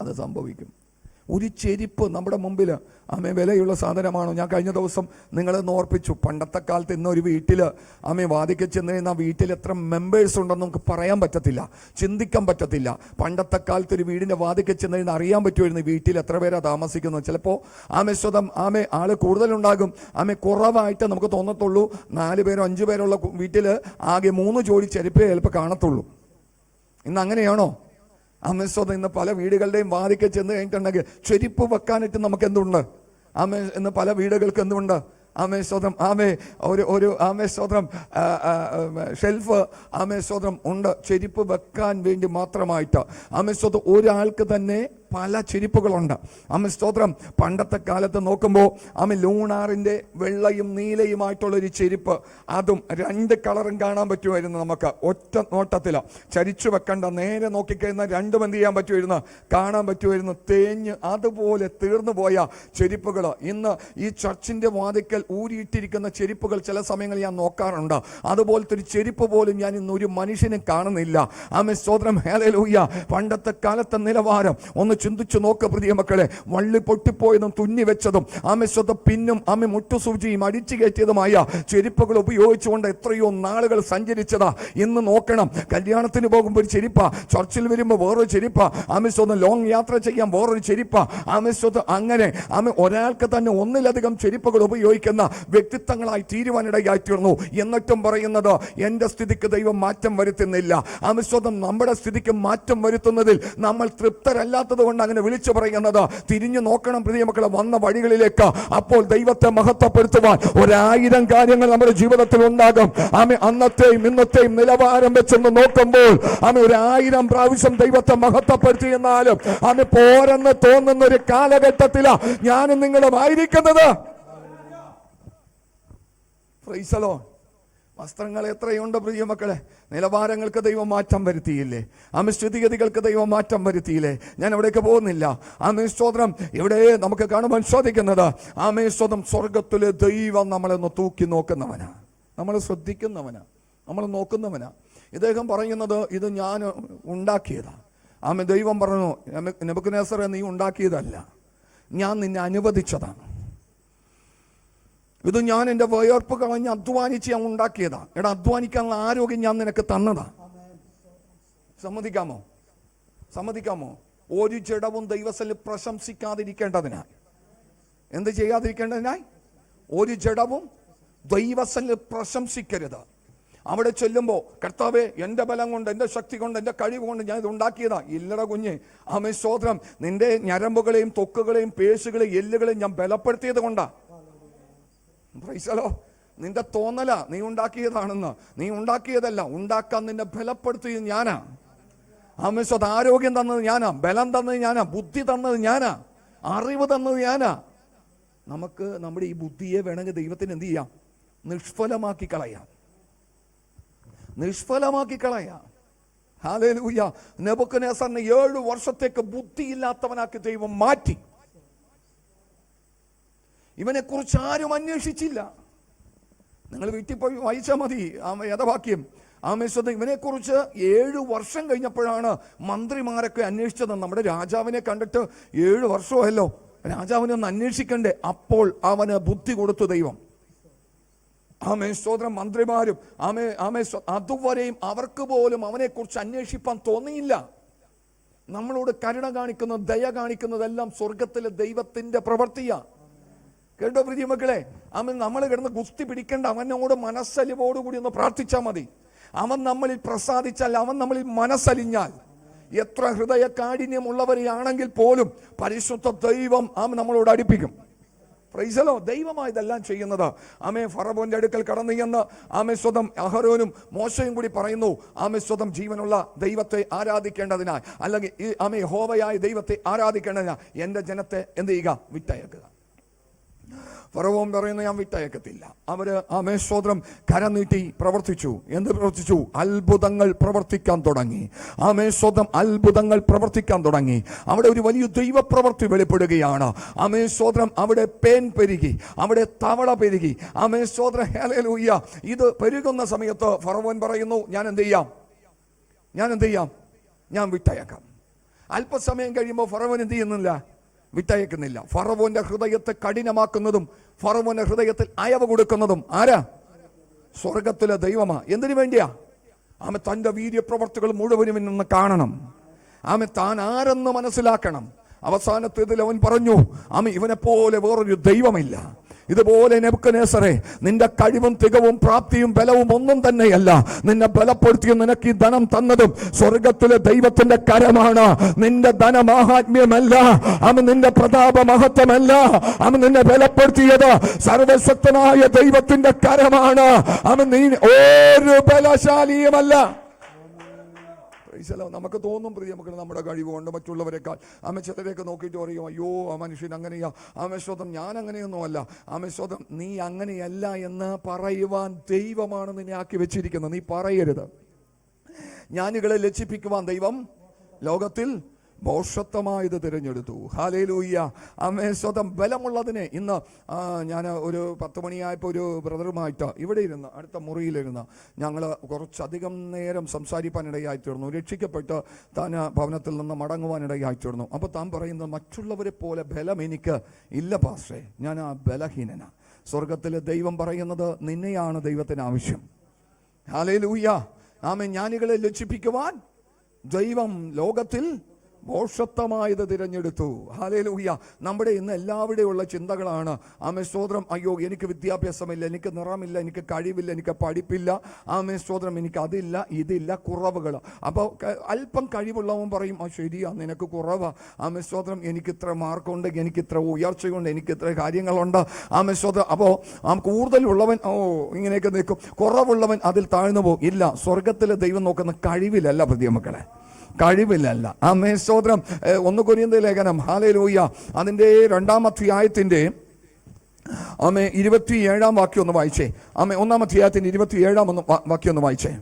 അത് സംഭവിക്കും. ഒരു ചെരുപ്പ് നമ്മുടെ മുമ്പിൽ വിലയുള്ള സാധനമാണോ? ഞാൻ കഴിഞ്ഞ ദിവസം നിങ്ങളെന്ന് ഓർപ്പിച്ചു. പണ്ടത്തെ കാലത്ത് ഇന്നൊരു വീട്ടിൽ വാതിക്കെ ചെന്ന് കഴിഞ്ഞാൽ വീട്ടിൽ എത്ര മെമ്പേഴ്സ് ഉണ്ടെന്ന് നമുക്ക് പറയാൻ പറ്റത്തില്ല, ചിന്തിക്കാൻ പറ്റത്തില്ല. പണ്ടത്തെ കാലത്ത് ഒരു വീടിൻ്റെ വാതിക്കെ ചെന്ന് കഴിഞ്ഞാൽ അറിയാൻ പറ്റുമായിരുന്നു വീട്ടിൽ എത്ര പേരാണ് താമസിക്കുന്നത്. ചിലപ്പോൾ സ്വതം ആള് കൂടുതലുണ്ടാകും, കുറവായിട്ട് നമുക്ക് തോന്നത്തുള്ളൂ. 4 പേരോ 5 പേരുള്ള വീട്ടിൽ ആകെ 3 ജോഡി ചെരുപ്പേ ചിലപ്പോൾ കാണത്തുള്ളൂ. ഇന്ന് അങ്ങനെയാണോ? സ്വതം ഇന്ന് പല വീടുകളുടെയും വാതിക്കെ ചെന്ന് കഴിഞ്ഞിട്ടുണ്ടെങ്കിൽ ചെരുപ്പ് വെക്കാനായിട്ട് നമുക്ക് എന്തുണ്ട്? ഇന്ന് പല വീടുകൾക്ക് എന്തുണ്ട്? സ്വതം ഒരു സ്വതം ഷെൽഫ് സ്വതം ഉണ്ട് ചെരുപ്പ് വെക്കാൻ വേണ്ടി മാത്രമായിട്ട്. സ്വതം ഒരാൾക്ക് തന്നെ പല ചെരുപ്പുകളുണ്ട്. സ്തോത്രം. പണ്ടത്തെ കാലത്ത് നോക്കുമ്പോൾ ലൂണാറിന്റെ വെള്ളയും നീലയുമായിട്ടുള്ളൊരു ചെരുപ്പ്, അതും 2 കളറും കാണാൻ പറ്റുമായിരുന്നു നമുക്ക് ഒറ്റ നോട്ടത്തില്. ചരിച്ചു വെക്കണ്ട, നേരെ നോക്കിക്കഴിഞ്ഞാൽ 2 എന്ത് ചെയ്യാൻ പറ്റുമായിരുന്നു? കാണാൻ പറ്റുമായിരുന്നു. തേഞ്ഞ് അതുപോലെ തീർന്നു പോയ ചെരുപ്പുകൾ ഇന്ന് ഈ ചർച്ചിന്റെ വാതിക്കൽ ഊരിയിട്ടിരിക്കുന്ന ചെരുപ്പുകൾ ചില സമയങ്ങളിൽ ഞാൻ നോക്കാറുണ്ട്. അതുപോലത്തെ ഒരു ചെരുപ്പ് പോലും ഞാൻ ഇന്ന് ഒരു മനുഷ്യനും കാണുന്നില്ല. സ്തോത്രം. ഹല്ലേലൂയ. പണ്ടത്തെ കാലത്തെ നിലവാരം ഒന്ന് ചിന്തിച്ചു നോക്ക് പ്രിയ മക്കളെ. വള്ളി പൊട്ടിപ്പോയതും തുന്നി വെച്ചതും പിന്നും മുട്ടുസൂചിയും അടിച്ചു കയറ്റിയതുമായ ചെരുപ്പുകൾ ഉപയോഗിച്ചുകൊണ്ട് എത്രയോ നാളുകൾ സഞ്ചരിച്ചതാ. ഇന്ന് നോക്കണം, കല്യാണത്തിന് പോകുമ്പോൾ ഒരു ചെരുപ്പ, ചർച്ചിൽ വരുമ്പോൾ വേറൊരു ചെരുപ്പ, ലോങ് യാത്ര ചെയ്യാൻ വേറൊരു ചെരുപ്പ. അങ്ങനെ ഒരാൾക്ക് തന്നെ ഒന്നിലധികം ചെരുപ്പുകൾ ഉപയോഗിക്കുന്ന വ്യക്തിത്വങ്ങളായി തീരുവാനിടയായി തീർന്നു. എന്നിട്ടും പറയുന്നത് എന്റെ സ്ഥിതിക്ക് ദൈവം മാറ്റം വരുത്തുന്നില്ല. നമ്മുടെ സ്ഥിതിക്ക് മാറ്റം വരുത്തുന്നതിൽ നമ്മൾ തൃപ്തരല്ലാത്തത് കൊണ്ട് അങ്ങനെ വിളിച്ചു പറയുന്നത്. തിരിഞ്ഞു നോക്കണം പ്രിയ മക്കളെ വന്ന വഴികളിലേക്ക്. അപ്പോൾ ദൈവത്തെ മഹത്വപ്പെടുത്തുവാൻ 1000 കാര്യങ്ങൾ നമ്മുടെ ജീവിതത്തിൽ ഉണ്ടാകും. അന്നത്തെയും ഇന്നത്തെയും നിലവാരം വെച്ചൊന്ന് നോക്കുമ്പോൾ 1000 പ്രാവശ്യം ദൈവത്തെ മഹത്വപ്പെടുത്തി എന്നാലും പോരെന്ന് തോന്നുന്ന ഒരു കാലഘട്ടത്തിലാണ് ഞാനും നിങ്ങളും ആയിരിക്കുന്നത്. Price the Lord. വസ്ത്രങ്ങൾ എത്രയുണ്ട് പ്രിയ മക്കളെ. നിലവാരങ്ങൾക്ക് ദൈവം മാറ്റം വരുത്തിയില്ലേ? സ്ഥിതിഗതികൾക്ക് ദൈവം മാറ്റം വരുത്തിയില്ലേ? ഞാൻ അവിടേക്ക് പോകുന്നില്ല. സ്തോത്രം. ഇവിടെ നമുക്ക് കാണുവാൻ സാധിക്കുന്നത് സ്തോത്രം, സ്വർഗത്തിലെ ദൈവം നമ്മളൊന്ന് തൂക്കി നോക്കുന്നവനാ, നമ്മൾ ശ്രദ്ധിക്കുന്നവനാ, നമ്മൾ നോക്കുന്നവനാ. ഇദ്ദേഹം പറയുന്നത് ഇത് ഞാൻ ഉണ്ടാക്കിയതാ. ദൈവം പറഞ്ഞു, നെബൂഖദ്നേസറേ നീ ഉണ്ടാക്കിയതല്ല, ഞാൻ നിന്നെ അനുവദിച്ചതാണ്. ഇത് ഞാൻ എൻ്റെ വയർപ്പ് കളഞ്ഞ് അധ്വാനിച്ച് ഞാൻ ഉണ്ടാക്കിയതാ. എടാ, അധ്വാനിക്കാനുള്ള ആരോഗ്യം ഞാൻ നിനക്ക് തന്നതാ. സമ്മതിക്കാമോ? സമ്മതിക്കാമോ? ഒരു ജഡവും ദൈവസന്നിധിയിൽ പ്രശംസിക്കാതിരിക്കേണ്ടതിനായി, എന്ത് ചെയ്യാതിരിക്കേണ്ടതിനായി? ഒരു ജഡവും ദൈവസന്നിധിയിൽ പ്രശംസിക്കരുത്. അവിടെ ചെല്ലുമ്പോൾ കർത്താവേ എൻ്റെ ബലം കൊണ്ട്, എൻ്റെ ശക്തി കൊണ്ട്, എൻ്റെ കഴിവ് കൊണ്ട് ഞാൻ ഇത് ഉണ്ടാക്കിയതാ. ഇല്ലട കുഞ്ഞ്. സ്തോത്രം. നിന്റെ ഞരമ്പുകളെയും ത്വക്കുകളെയും പേശുകളെയും എല്ലുകളെയും ഞാൻ ബലപ്പെടുത്തിയത് കൊണ്ടാ. നിന്റെ തോന്നല നീ ഉണ്ടാക്കിയതാണെന്ന്. നീ ഉണ്ടാക്കിയതല്ല, ഉണ്ടാക്കാൻ നിന്നെ ബലപ്പെടുത്തിയത് ഞാനാ. ആരോഗ്യം തന്നത് ഞാനാ, ബലം തന്നത് ഞാനാ, ബുദ്ധി തന്നത് ഞാനാ, അറിവ് തന്നത് ഞാനാ. നമുക്ക് നമ്മുടെ ഈ ബുദ്ധിയെ വേണമെങ്കിൽ ദൈവത്തിന് എന്ത് ചെയ്യാം? നിഷ്ഫലമാക്കി കളയാം, നിഷ്ഫലമാക്കി കളയാം. ഹല്ലേലൂയ. നെബൂഖദ്നേസറിനെ 7 വർഷത്തേക്ക് ബുദ്ധിയില്ലാത്തവനാക്കി ദൈവം മാറ്റി. ഇവനെ കുറിച്ച് ആരും അന്വേഷിച്ചില്ല. നിങ്ങൾ വീട്ടിൽ പോയി വായിച്ചാൽ മതി യഥവാക്യം. ഇവനെ കുറിച്ച് 7 വർഷം കഴിഞ്ഞപ്പോഴാണ് മന്ത്രിമാരൊക്കെ അന്വേഷിച്ചത്. നമ്മുടെ രാജാവിനെ കണ്ടിട്ട് 7 വർഷമല്ലോ, രാജാവിനെ ഒന്ന് അന്വേഷിക്കണ്ടേ? അപ്പോൾ അവന് ബുദ്ധി കൊടുത്തു ദൈവം. സ്തോത്രം. മന്ത്രിമാരും അതുവരെയും അവർക്ക് പോലും അവനെ കുറിച്ച് അന്വേഷിപ്പാൻ തോന്നിയില്ല. നമ്മളോട് കരുണ കാണിക്കുന്നത്, ദയ കാണിക്കുന്നതെല്ലാം സ്വർഗത്തിലെ ദൈവത്തിന്റെ പ്രവൃത്തിയാ. കേട്ടോ പ്രിയ മക്കളെ? അവൻ നമ്മൾ കിടന്ന് കുസ്തി പിടിക്കേണ്ട, അവനോട് മനസ്സലിവോടുകൂടി ഒന്ന് പ്രാർത്ഥിച്ചാൽ മതി. അവൻ നമ്മളിൽ പ്രസാദിച്ചാൽ, അവൻ നമ്മളിൽ മനസ്സലിഞ്ഞാൽ, എത്ര ഹൃദയ കാഠിന്യമുള്ളവരെയാണെങ്കിൽ പോലും പരിശുദ്ധ ദൈവം അവൻ നമ്മളോട് അടുപ്പിക്കും. പ്രൈസലോ, ദൈവമായി ഇതെല്ലാം ചെയ്യുന്നത്. ആമേ ഫറവോന്റെ അടുക്കൽ കടന്നു എന്ന് ആമേ സ്വതം അഹരോനും മോശയും കൂടി പറയുന്നു. ആമേ സ്വതം ജീവനുള്ള ദൈവത്തെ ആരാധിക്കേണ്ടതിനായി, അല്ലെങ്കിൽ ഈ ആമേ യഹോവയായ ദൈവത്തെ ആരാധിക്കേണ്ടതിനായി എൻ്റെ ജനത്തെ എന്ത് ചെയ്യുക? വിട്ടയക്കുക. ഫറവോൻ പറയുന്നു, ഞാൻ വിട്ടയക്കത്തില്ല. അവര് ആമേ സ്തോത്രം കരം നീട്ടി പ്രവർത്തിച്ചു. എന്ത് പ്രവർത്തിച്ചു? അത്ഭുതങ്ങൾ പ്രവർത്തിക്കാൻ തുടങ്ങി. ആമേ സ്തോത്രം അത്ഭുതങ്ങൾ പ്രവർത്തിക്കാൻ തുടങ്ങി. അവിടെ ഒരു വലിയ ദൈവപ്രവൃത്തി വെളിപ്പെടുകയാണ്. ആമേ സ്തോത്രം അവിടെ പേൻ പെരുകി, അവിടെ തവള പെരുകി. ആമേ സ്തോത്രം ഹല്ലേലൂയ. ഇത് പെരുകുന്ന സമയത്ത് ഫറവോൻ പറയുന്നു, ഞാൻ എന്ത് ചെയ്യാം? ഞാൻ വിട്ടയക്കാം. അല്പസമയം കഴിയുമ്പോൾ ഫറവോൻ എന്ത് ചെയ്യുന്നില്ല? വിട്ടയക്കുന്നില്ല. ഫറവോന്റെ ഹൃദയത്തെ കഠിനമാക്കുന്നതും ഫറവോന്റെ ഹൃദയത്തിൽ അയവ് കൊടുക്കുന്നതും ആരാ? സ്വർഗത്തിലെ ദൈവമാ. എന്തിനു വേണ്ടിയാ? ആമെ തന്റെ വീര്യപ്രവർത്തികൾ മുഴുവനും നിന്ന് കാണണം. ആമെ താൻ ആരെന്ന് മനസ്സിലാക്കണം. അവസാനത്തേതിൽ അവൻ പറഞ്ഞു, ആമെ ഇവനെ പോലെ വേറൊരു ദൈവമില്ല. ഇതുപോലെ നെബൂഖദ്നേസറേ, നിന്റെ കഴിവും തികവും പ്രാപ്തിയും ബലവും ഒന്നും തന്നെയല്ല. നിന്നെ ബലപ്പെടുത്തിയും നിനക്ക് ഈ ധനം തന്നതും സ്വർഗത്തിലെ ദൈവത്തിന്റെ കരമാണ്. നിന്റെ ധനമാഹാത്മ്യമല്ല, അവൻ നിന്റെ പ്രതാപ മഹത്വമല്ല, അവൻ നിന്നെ ബലപ്പെടുത്തിയത് സർവശക്തനായ ദൈവത്തിന്റെ കരമാണ്. അവൻ നീ ഒരു ബലശാലിയുമല്ല. നമുക്ക് തോന്നും പ്രിയ മക്കൾ, നമ്മുടെ കഴിവുകൊണ്ട് മറ്റുള്ളവരെക്കാൾ ആമേ ചിലരെയൊക്കെ നോക്കിയിട്ട് പറയും, അയ്യോ ആ മനുഷ്യൻ അങ്ങനെയാ, ആമേശ്വതം ഞാൻ അങ്ങനെയൊന്നും അല്ല. ആമേശ്വതം നീ അങ്ങനെയല്ല എന്ന് പറയുവാൻ ദൈവമാണ് നിന്നെ ആക്കി വെച്ചിരിക്കുന്നത്. നീ പറയരുത്. ജ്ഞാനികളെ ലജ്ജിപ്പിക്കുവാൻ ദൈവം ലോകത്തിൽ ഭോഷത്വമായത് തിരഞ്ഞെടുത്തു. ഹല്ലേലൂയ. ആമേൻ. സ്വതം ബലമുള്ളതിനെ ഇന്ന് ഞാൻ ഒരു 10 മണിയായപ്പോൾ ഒരു ബ്രദറുമായിട്ട് ഇവിടെ ഇരുന്ന് അടുത്ത മുറിയിലിരുന്ന് ഞങ്ങൾ കുറച്ചധികം നേരം സംസാരിക്കാനിടയായി തീർന്നു. രക്ഷിക്കപ്പെട്ട് താൻ ഭവനത്തിൽ നിന്ന് മടങ്ങുവാനിടയായി തീർന്നു. അപ്പോൾ താൻ പറയുന്നത്, മറ്റുള്ളവരെ പോലെ ബലം എനിക്ക് ഇല്ല പാസ്റ്റേ, ഞാൻ ആ ബലഹീനനാ. സ്വർഗത്തിലെ ദൈവം പറയുന്നത്, നിന്നെയാണ് ദൈവത്തിന് ആവശ്യം. ഹല്ലേലൂയ. ആമേൻ. ജ്ഞാനികളെ ലജ്ജിപ്പിക്കുവാൻ ദൈവം ലോകത്തിൽ ഭോഷത്വമായത് തിരഞ്ഞെടുത്തു. ഹല്ലേലൂയ. നമ്മുടെ ഇന്ന് എല്ലാവരുടെയുള്ള ചിന്തകളാണ്, ആമേ സ്തോത്രം, അയ്യോ എനിക്ക് വിദ്യാഭ്യാസമില്ല, എനിക്ക് നിറമില്ല, എനിക്ക് കഴിവില്ല, എനിക്ക് പഠിപ്പില്ല, ആമേ സ്തോത്രം, എനിക്ക് അതില്ല ഇതില്ല, കുറവുകൾ. അപ്പോൾ അല്പം കഴിവുള്ളവൻ പറയും, ആ ശരിയാ നിനക്ക് കുറവാ, ആമേ സ്തോത്രം, എനിക്ക് ഇത്ര മാർക്കുണ്ട്, എനിക്ക് ഇത്ര ഉയർച്ചയുണ്ട്, എനിക്ക് ഇത്ര കാര്യങ്ങളുണ്ട്, ആമേ സ്തോത്രം. അപ്പോൾ കൂടുതലുള്ളവൻ ഇങ്ങനെയൊക്കെ നിൽക്കും, കുറവുള്ളവൻ അതിൽ താഴ്ന്നു പോകും. ഇല്ല, സ്വർഗത്തിലെ ദൈവം നോക്കുന്ന കഴിവിലല്ല പ്രിയ മക്കളെ, കഴിവില്ലല്ല. ആമേ സ്തോത്രം. 1 കൊരിന്ത്യർ ലേഖനം, ഹല്ലേലൂയ, അതിൻ്റെ 2-ാം അധ്യായത്തിൻ്റെ ആമേ 27-ാം വാക്യം ഒന്ന് വായിച്ചേ. ആമേ 1-ാം അധ്യായത്തിന്റെ 27-ാം വാക്യം ഒന്ന് വായിച്ചേ.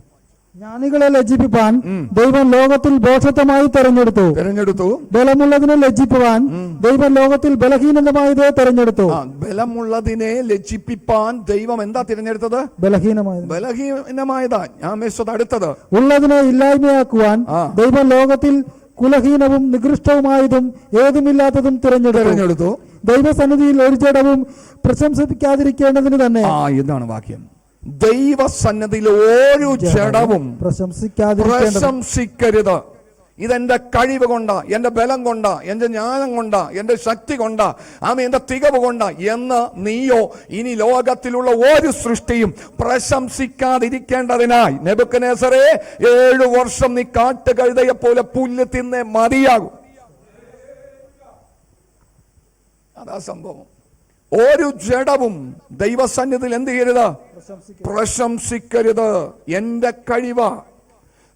ജ്ഞാനികളെ ലജ്ജിപ്പിപ്പാൻ ദൈവം ലോകത്തിൽ ഭോഷത്വമായി തെരഞ്ഞെടുത്തു. ബലമുള്ളതിനെ ലജ്ജിപ്പിപ്പാൻ ദൈവം ലോകത്തിൽ ബലഹീനമായതേ തെരഞ്ഞെടുത്തു. ബലമുള്ളതിനെ ലജ്ജിപ്പിപ്പാൻ ദൈവം എന്താ തിരഞ്ഞെടുത്തത്? ബലഹീനമായതാ. അടുത്തത്, ഉള്ളതിനെ ഇല്ലായ്മയാക്കുവാൻ ദൈവം ലോകത്തിൽ കുലഹീനവും നികൃഷ്ടവുമായതും ഏതുമില്ലാത്തതും തിരഞ്ഞെടുത്തു. ദൈവസന്നിധിയിൽ ഒരു ജഡവും പ്രശംസിക്കാതിരിക്കേണ്ടതിന് തന്നെ. ഇതാണ് വാക്യം. ദൈവസന്നിധിയിൽ ഒരു ജഡവും പ്രശംസിക്കരുത്. ഇതെന്റെ കഴിവ് കൊണ്ടാ, എന്റെ ബലം കൊണ്ടാ, എന്റെ ജ്ഞാനം കൊണ്ടാ, എന്റെ ശക്തി കൊണ്ടാ, എന്റെ തികവ് കൊണ്ടാ എന്ന് നീയോ ഇനി ലോകത്തിലുള്ള ഒരു സൃഷ്ടിയും പ്രശംസിക്കാതിരിക്കേണ്ടതിനായി നെബൂഖദ്നേസറേ, 7 വർഷം നീ കാട്ടുകഴുതയെ പോലെ പുല്ല് തിന്നേ മതിയാകും. അതാ സംഭവം. ഒരു ജഡവും ദൈവസന്നിധിയിൽ എന്ത് ചെയ്യരുത്? പ്രശംസിക്കരുത്. എന്റെ കഴിവാ.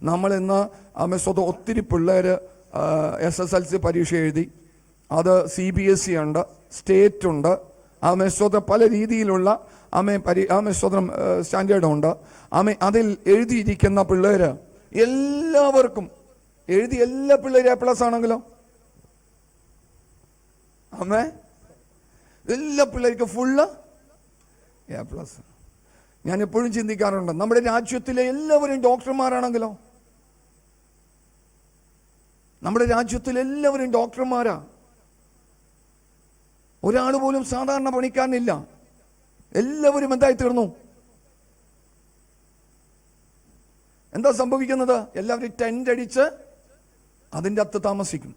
നമ്മൾ ഇന്ന് ഒത്തിരി പിള്ളേർ SSLC പരീക്ഷ എഴുതി, അത് CBSE ഉണ്ട്, സ്റ്റേറ്റ് ഉണ്ട്, പല രീതിയിലുള്ള സ്റ്റാൻഡേർഡ് ഉണ്ട്. അതിൽ എഴുതിയിരിക്കുന്ന പിള്ളേർ എല്ലാവർക്കും എല്ലാ പിള്ളേരും A+ ആണെങ്കിലോ, എല്ലാ പിള്ളേർക്കും ഫുള്ള് A+. ഞാൻ എപ്പോഴും ചിന്തിക്കാറുണ്ട്, നമ്മുടെ രാജ്യത്തിലെ എല്ലാവരും ഡോക്ടർമാരാണെങ്കിലോ, നമ്മുടെ രാജ്യത്തിലെ എല്ലാവരും ഡോക്ടർമാരാ, ഒരാൾ പോലും സാധാരണ പണിക്കാരനില്ല. എല്ലാവരും എന്തായി തീർന്നു? എന്താ സംഭവിക്കുന്നത്? എല്ലാവരും ടെന്റ് അടിച്ച് അതിൻ്റെ അകത്ത് താമസിക്കും.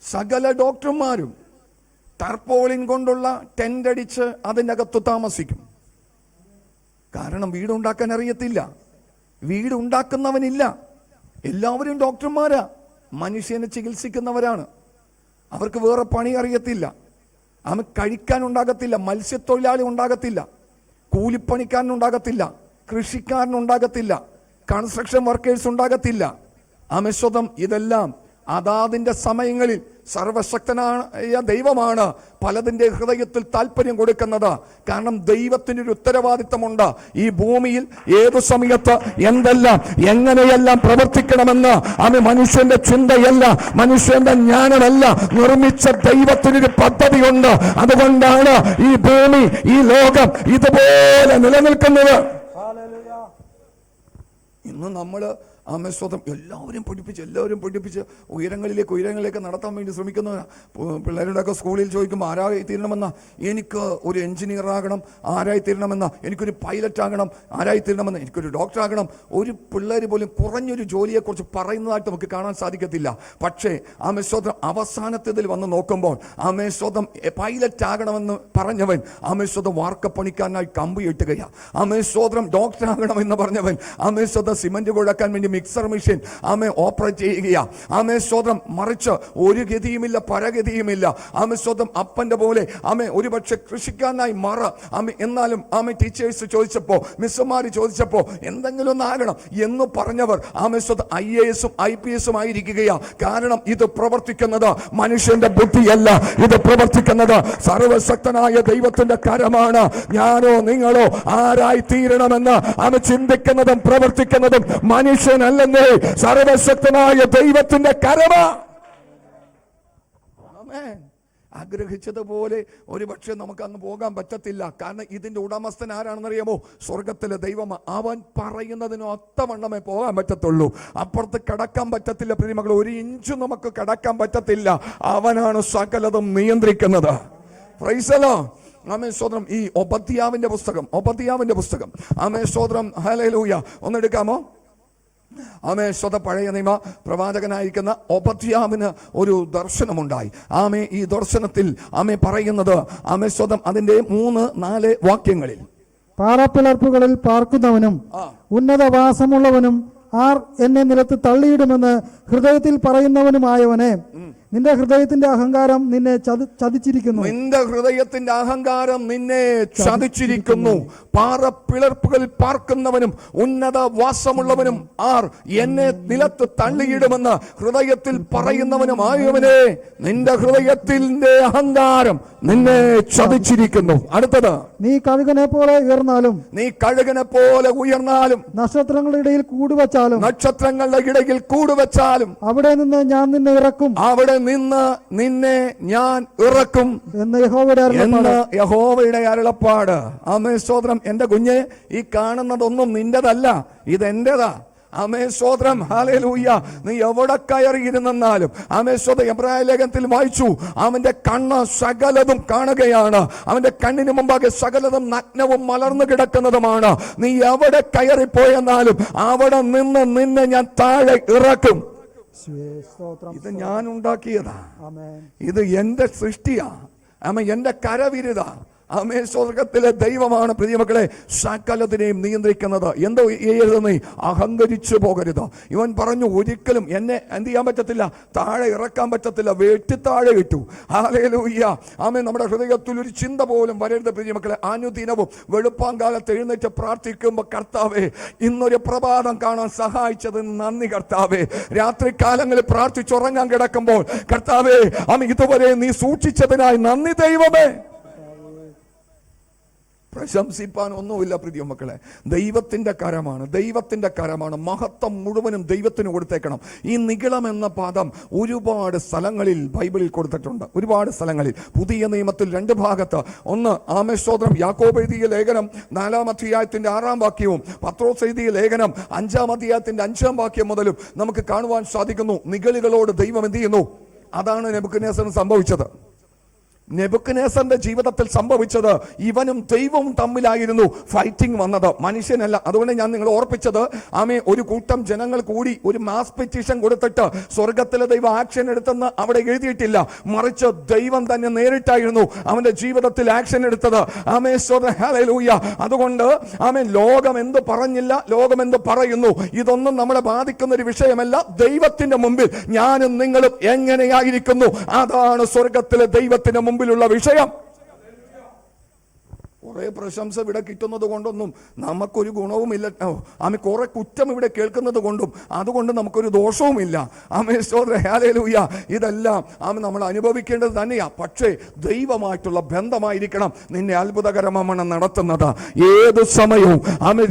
സകല ഡോക്ടർമാരും ടർപ്പോളിൻ കൊണ്ടുള്ള ടെന്റ് അടിച്ച് അതിനകത്ത് താമസിക്കും. കാരണം വീടുണ്ടാക്കാൻ അറിയത്തില്ല, വീടുണ്ടാക്കുന്നവനില്ല. എല്ലാവരും ഡോക്ടർമാരാ, മനുഷ്യനെ ചികിത്സിക്കുന്നവരാണ്. അവർക്ക് വേറെ പണി അറിയത്തില്ല. അവൻ കഴിക്കാനുണ്ടാകത്തില്ല, മത്സ്യത്തൊഴിലാളി ഉണ്ടാകത്തില്ല, കൂലിപ്പണിക്കാരനുണ്ടാകത്തില്ല, കൃഷിക്കാരനുണ്ടാകത്തില്ല, കൺസ്ട്രക്ഷൻ വർക്കേഴ്സ് ഉണ്ടാകത്തില്ല. അമിശ്വതം ഇതെല്ലാം അതാതിൻ്റെ സമയങ്ങളിൽ സർവശക്തനായ ദൈവമാണ് പലതിൻ്റെ ഹൃദയത്തിൽ താല്പര്യം കൊടുക്കുന്നത്. കാരണം ദൈവത്തിനൊരു ഉത്തരവാദിത്തമുണ്ട്. ഈ ഭൂമിയിൽ ഏതു സമയത്ത് എന്തെല്ലാം എങ്ങനെയെല്ലാം പ്രവർത്തിക്കണമെന്ന് അവൻ മനുഷ്യന്റെ ചിന്തയല്ല, മനുഷ്യന്റെ ജ്ഞാനമല്ല, നിർമ്മിച്ച ദൈവത്തിനൊരു പദ്ധതിയുണ്ട്. അതുകൊണ്ടാണ് ഈ ഭൂമി, ഈ ലോകം ഇതുപോലെ നിലനിൽക്കുന്നത്. ഇന്ന് നമ്മൾ ആമേശ്വതം എല്ലാവരും പഠിപ്പിച്ച് ഉയരങ്ങളിലേക്ക് നടത്താൻ വേണ്ടി ശ്രമിക്കുന്നവരാ. പിള്ളേരുടെയൊക്കെ സ്കൂളിൽ ചോദിക്കുമ്പോൾ ആരായി തീരണമെന്ന, എനിക്ക് ഒരു എഞ്ചിനീയർ ആകണം, ആരായി തീരണമെന്ന, എനിക്കൊരു പൈലറ്റ് ആകണം, ആരായി തീരണമെന്ന്, എനിക്കൊരു ഡോക്ടർ ആകണം. ഒരു പിള്ളേർ പോലും കുറഞ്ഞൊരു ജോലിയെക്കുറിച്ച് പറയുന്നതായിട്ട് നമുക്ക് കാണാൻ സാധിക്കത്തില്ല. പക്ഷേ ആമേശ്വതം അവസാനത്തേതിൽ വന്ന് നോക്കുമ്പോൾ ആമേശ്വതം പൈലറ്റ് ആകണമെന്ന് പറഞ്ഞവൻ ആമേശ്വതം വാർക്കപ്പണിക്കാരനായി കമ്പി ഇട്ടുകയാണ്. ആമേശ്വതം ഡോക്ടർ ആകണമെന്ന് പറഞ്ഞവൻ ആമേശ്വതം സിമന്റ് കുഴക്കാൻ വേണ്ടി മിക്സർ മെഷീൻ ഓപ്പറേറ്റ് ചെയ്യുക. ആമേശ്വതം മറിച്ച് ഒരു ഗതിയുമില്ല, പരഗതിയുമില്ല. ആമേശ്വതം അപ്പന്റെ പോലെ ഒരുപക്ഷെ കൃഷിക്കാരനായി മാറ. എന്നാലും ടീച്ചേഴ്സ് ചോദിച്ചപ്പോ, മിസ്സുമാര് ചോദിച്ചപ്പോ എന്തെങ്കിലും ഒന്ന് ആകണം എന്ന് പറഞ്ഞവർ ആമേശ്വതം IAS IPS ആയിരിക്കുകയാ. കാരണം ഇത് പ്രവർത്തിക്കുന്നത് മനുഷ്യന്റെ ബുദ്ധിയല്ല, ഇത് പ്രവർത്തിക്കുന്നത് സർവശക്തനായ ദൈവത്തിന്റെ കരമാണ്. ഞാനോ നിങ്ങളോ ആരായി തീരണമെന്ന് ചിന്തിക്കുന്നതും പ്രവർത്തിക്കുന്നതും മനുഷ്യനല്ലെന്നേ, സർവശക്തനായ ദൈവത്തിന്റെ കരമാ. ആഗ്രഹിച്ചതുപോലെ ഒരുപക്ഷെ നമുക്ക് അങ്ങ് പോകാൻ പറ്റത്തില്ല. കാരണം ഇതിന്റെ ഉടമസ്ഥൻ ആരാണെന്നറിയാമോ? സ്വർഗത്തിലെ ദൈവം. അവൻ പറയുന്നതിന് ഒത്തവണ്ണമേ പോകാൻ പറ്റത്തുള്ളൂ. അപ്പുറത്ത് കടക്കാൻ പറ്റത്തില്ല പ്രിയമക്കൾ, ഒരു ഇഞ്ചും നമുക്ക് കടക്കാൻ പറ്റത്തില്ല. അവനാണ് സകലതും നിയന്ത്രിക്കുന്നത്. Price the Lord. ആമേൻ സ്തോത്രം. ഈ ഒബദ്യാവിന്റെ പുസ്തകം ആമേൻ സ്തോത്രം. ഹല്ലേലൂയ. ഒന്നെടുക്കാമോ? ആമേൻ സ്തോത്രം. പഴയ നിയമ പ്രവാചകനായിരിക്കുന്ന ഒബദ്യാവിന് ഒരു ദർശനമുണ്ടായി. ആമേ ഈ ദർശനത്തിൽ ആമേ പറയുന്നത് ആമേൻ സ്തോത്രം അതിന്റെ 3-4 വാക്യങ്ങളിൽ, പാറപ്പിളർപ്പുകളിൽ പാർക്കുന്നവനും ഉന്നതവാസമുള്ളവനും ആർ എന്നെ നിലത്ത് തള്ളിയിടുമെന്ന് ഹൃദയത്തിൽ പറയുന്നവനുമായവനെ, നിന്റെ ഹൃദയത്തിന്റെ അഹങ്കാരം നിന്നെ ചതിച്ചിരിക്കുന്നു. നിന്റെ ഹൃദയത്തിന്റെ അഹങ്കാരം നിന്നെ ചതിച്ചിരിക്കുന്നു. പാറപ്പിളർപ്പുകളിൽ പാർക്കുന്നവനും ഉന്നത വാസമുള്ളവനും ആർ എന്നെ നിലത്ത് തള്ളിയിടുമെന്ന് ഹൃദയത്തിൽ പറയുന്നവനുമായവനെ, നിന്റെ ഹൃദയത്തിന്റെ അഹങ്കാരം നിന്നെ ചതിച്ചിരിക്കുന്നു. അടുത്തത്, നീ കഴുകനെ പോലെ ഉയർന്നാലും നക്ഷത്രങ്ങളുടെ ഇടയിൽ കൂടുവച്ചാലും അവിടെ നിന്ന് ഞാൻ നിന്നെ ഇറക്കും, നിന്നെ ഞാൻ ഇറക്കും എന്ന് യഹോവയുടെ അരുളപ്പാട്. ആമേൻ സ്തോത്രം. എന്റെ കുഞ്ഞെ, ഈ കാണുന്നതൊന്നും നിന്റെതല്ല, ഇതെന്റേതാ. ആമേൻ സ്തോത്രം. ഹല്ലേലൂയ. നീ എവിടെ കയറിയിരുന്നാലും ആമേൻ സ്തോത്രം. എബ്രായ ലേഖനത്തിൽ വായിച്ചു, അവന്റെ കണ്ണ് സകലതും കാണുകയാണ്, അവന്റെ കണ്ണിന് മുമ്പാകെ സകലതും നഗ്നവും മലർന്നു കിടക്കുന്നതുമാണ്. നീ എവിടെ കയറിപ്പോയെന്നാലും അവിടെ നിന്ന് നിന്നെ ഞാൻ താഴെ ഇറക്കും. ഇത് ഞാൻ ഉണ്ടാക്കിയതാ, ഇത് എന്റെ സൃഷ്ടിയാ, എന്റെ കരവിരുതാ. ആമേൻ. സ്വർഗത്തിലെ ദൈവമാണ് പ്രിയമക്കളെ സകലത്തിനെയും നിയന്ത്രിക്കുന്നത്. എന്തോ നീ അഹങ്കരിച്ചു പോകരുത്. ഇവൻ പറഞ്ഞു, ഒരിക്കലും എന്നെ എന്ത് ചെയ്യാൻ പറ്റത്തില്ല, താഴെ ഇറക്കാൻ പറ്റത്തില്ല. വെട്ടി താഴെ ഇട്ടു. ഹല്ലേലൂയ. ആമേൻ. നമ്മുടെ ഹൃദയത്തിൽ ഒരു ചിന്ത പോലും വരരുത് പ്രിയമക്കളെ. അനുദിനവും വെളുപ്പാങ്കാലത്ത് എഴുന്നേറ്റ് പ്രാർത്ഥിക്കുമ്പോൾ, കർത്താവേ, ഇന്നൊരു പ്രഭാതം കാണാൻ സഹായിച്ചത് നന്ദി കർത്താവേ. രാത്രി കാലങ്ങളിൽ പ്രാർത്ഥിച്ചുറങ്ങാൻ കിടക്കുമ്പോൾ, കർത്താവേ, ഇതുവരെ നീ സൂക്ഷിച്ചതിനായി നന്ദി ദൈവമേ. പ്രശംസിപ്പാൻ ഒന്നുമില്ല പ്രിയ മക്കളെ. ദൈവത്തിന്റെ കരമാണ്. മഹത്വം മുഴുവനും ദൈവത്തിന് കൊടുത്തേക്കണം. ഈ നിഗളം എന്ന പദം ഒരുപാട് സ്ഥലങ്ങളിൽ ബൈബിളിൽ കൊടുത്തിട്ടുണ്ട്. ഒരുപാട് സ്ഥലങ്ങളിൽ. പുതിയ നിയമത്തിൽ 2 ഭാഗത്ത്, ഒന്ന് ആമേൻ സ്തോത്രം യാക്കോബ് എഴുതിയ ലേഖനം 4-ാം അധ്യായത്തിന്റെ 6-ാം വാക്യവും പത്രോസ് എഴുതിയ ലേഖനം 5-ാം അധ്യായത്തിന്റെ 5-ാം വാക്യം മുതലും നമുക്ക് കാണുവാൻ സാധിക്കുന്നു. നിഗളികളോട് ദൈവം എന്ത് ചെയ്യുന്നു? അതാണ് നെബൂഖദ്നേസറിന് സംഭവിച്ചത്. നെബൂഖദ്നേസറിന്റെ ജീവിതത്തിൽ സംഭവിച്ചത് ഇവനും ദൈവവും തമ്മിലായിരുന്നു ഫൈറ്റിംഗ് വന്നത്, മനുഷ്യനല്ല. അതുകൊണ്ട് ഞാൻ നിങ്ങൾ ഓർപ്പിച്ചത്, ഒരു കൂട്ടം ജനങ്ങൾ കൂടി ഒരു മാസ് പെറ്റീഷൻ കൊടുത്തിട്ട് സ്വർഗത്തിലെ ദൈവം ആക്ഷൻ എടുത്തെന്ന് അവിടെ എഴുതിയിട്ടില്ല, മറിച്ച് ദൈവം തന്നെ നേരിട്ടായിരുന്നു അവന്റെ ജീവിതത്തിൽ ആക്ഷൻ എടുത്തത്. ഹല്ലേലൂയ. അതുകൊണ്ട് ലോകം എന്ത് പറഞ്ഞില്ല, ലോകം എന്ത് പറയുന്നു, ഇതൊന്നും നമ്മളെ ബാധിക്കുന്ന ഒരു വിഷയമല്ല. ദൈവത്തിന്റെ മുമ്പിൽ ഞാനും നിങ്ങളും എങ്ങനെയായിരിക്കുന്നു, അതാണ് സ്വർഗത്തിലെ ദൈവത്തിന്റെ മുമ്പിലുള്ള വിഷയം. കുറെ പ്രശംസ ഇവിടെ കിട്ടുന്നത് കൊണ്ടൊന്നും നമുക്കൊരു ഗുണവുമില്ല. കുറെ കുറ്റം ഇവിടെ കേൾക്കുന്നത് കൊണ്ടും അതുകൊണ്ട് നമുക്കൊരു ദോഷവുമില്ല. ഹല്ലേലൂയ. ഇതെല്ലാം നമ്മൾ അനുഭവിക്കേണ്ടത് തന്നെയാ. പക്ഷേ ദൈവമായിട്ടുള്ള ബന്ധമായിരിക്കണം നിന്നെ അത്ഭുതകരമാണ് നടത്തുന്നത്. ഏത് സമയവും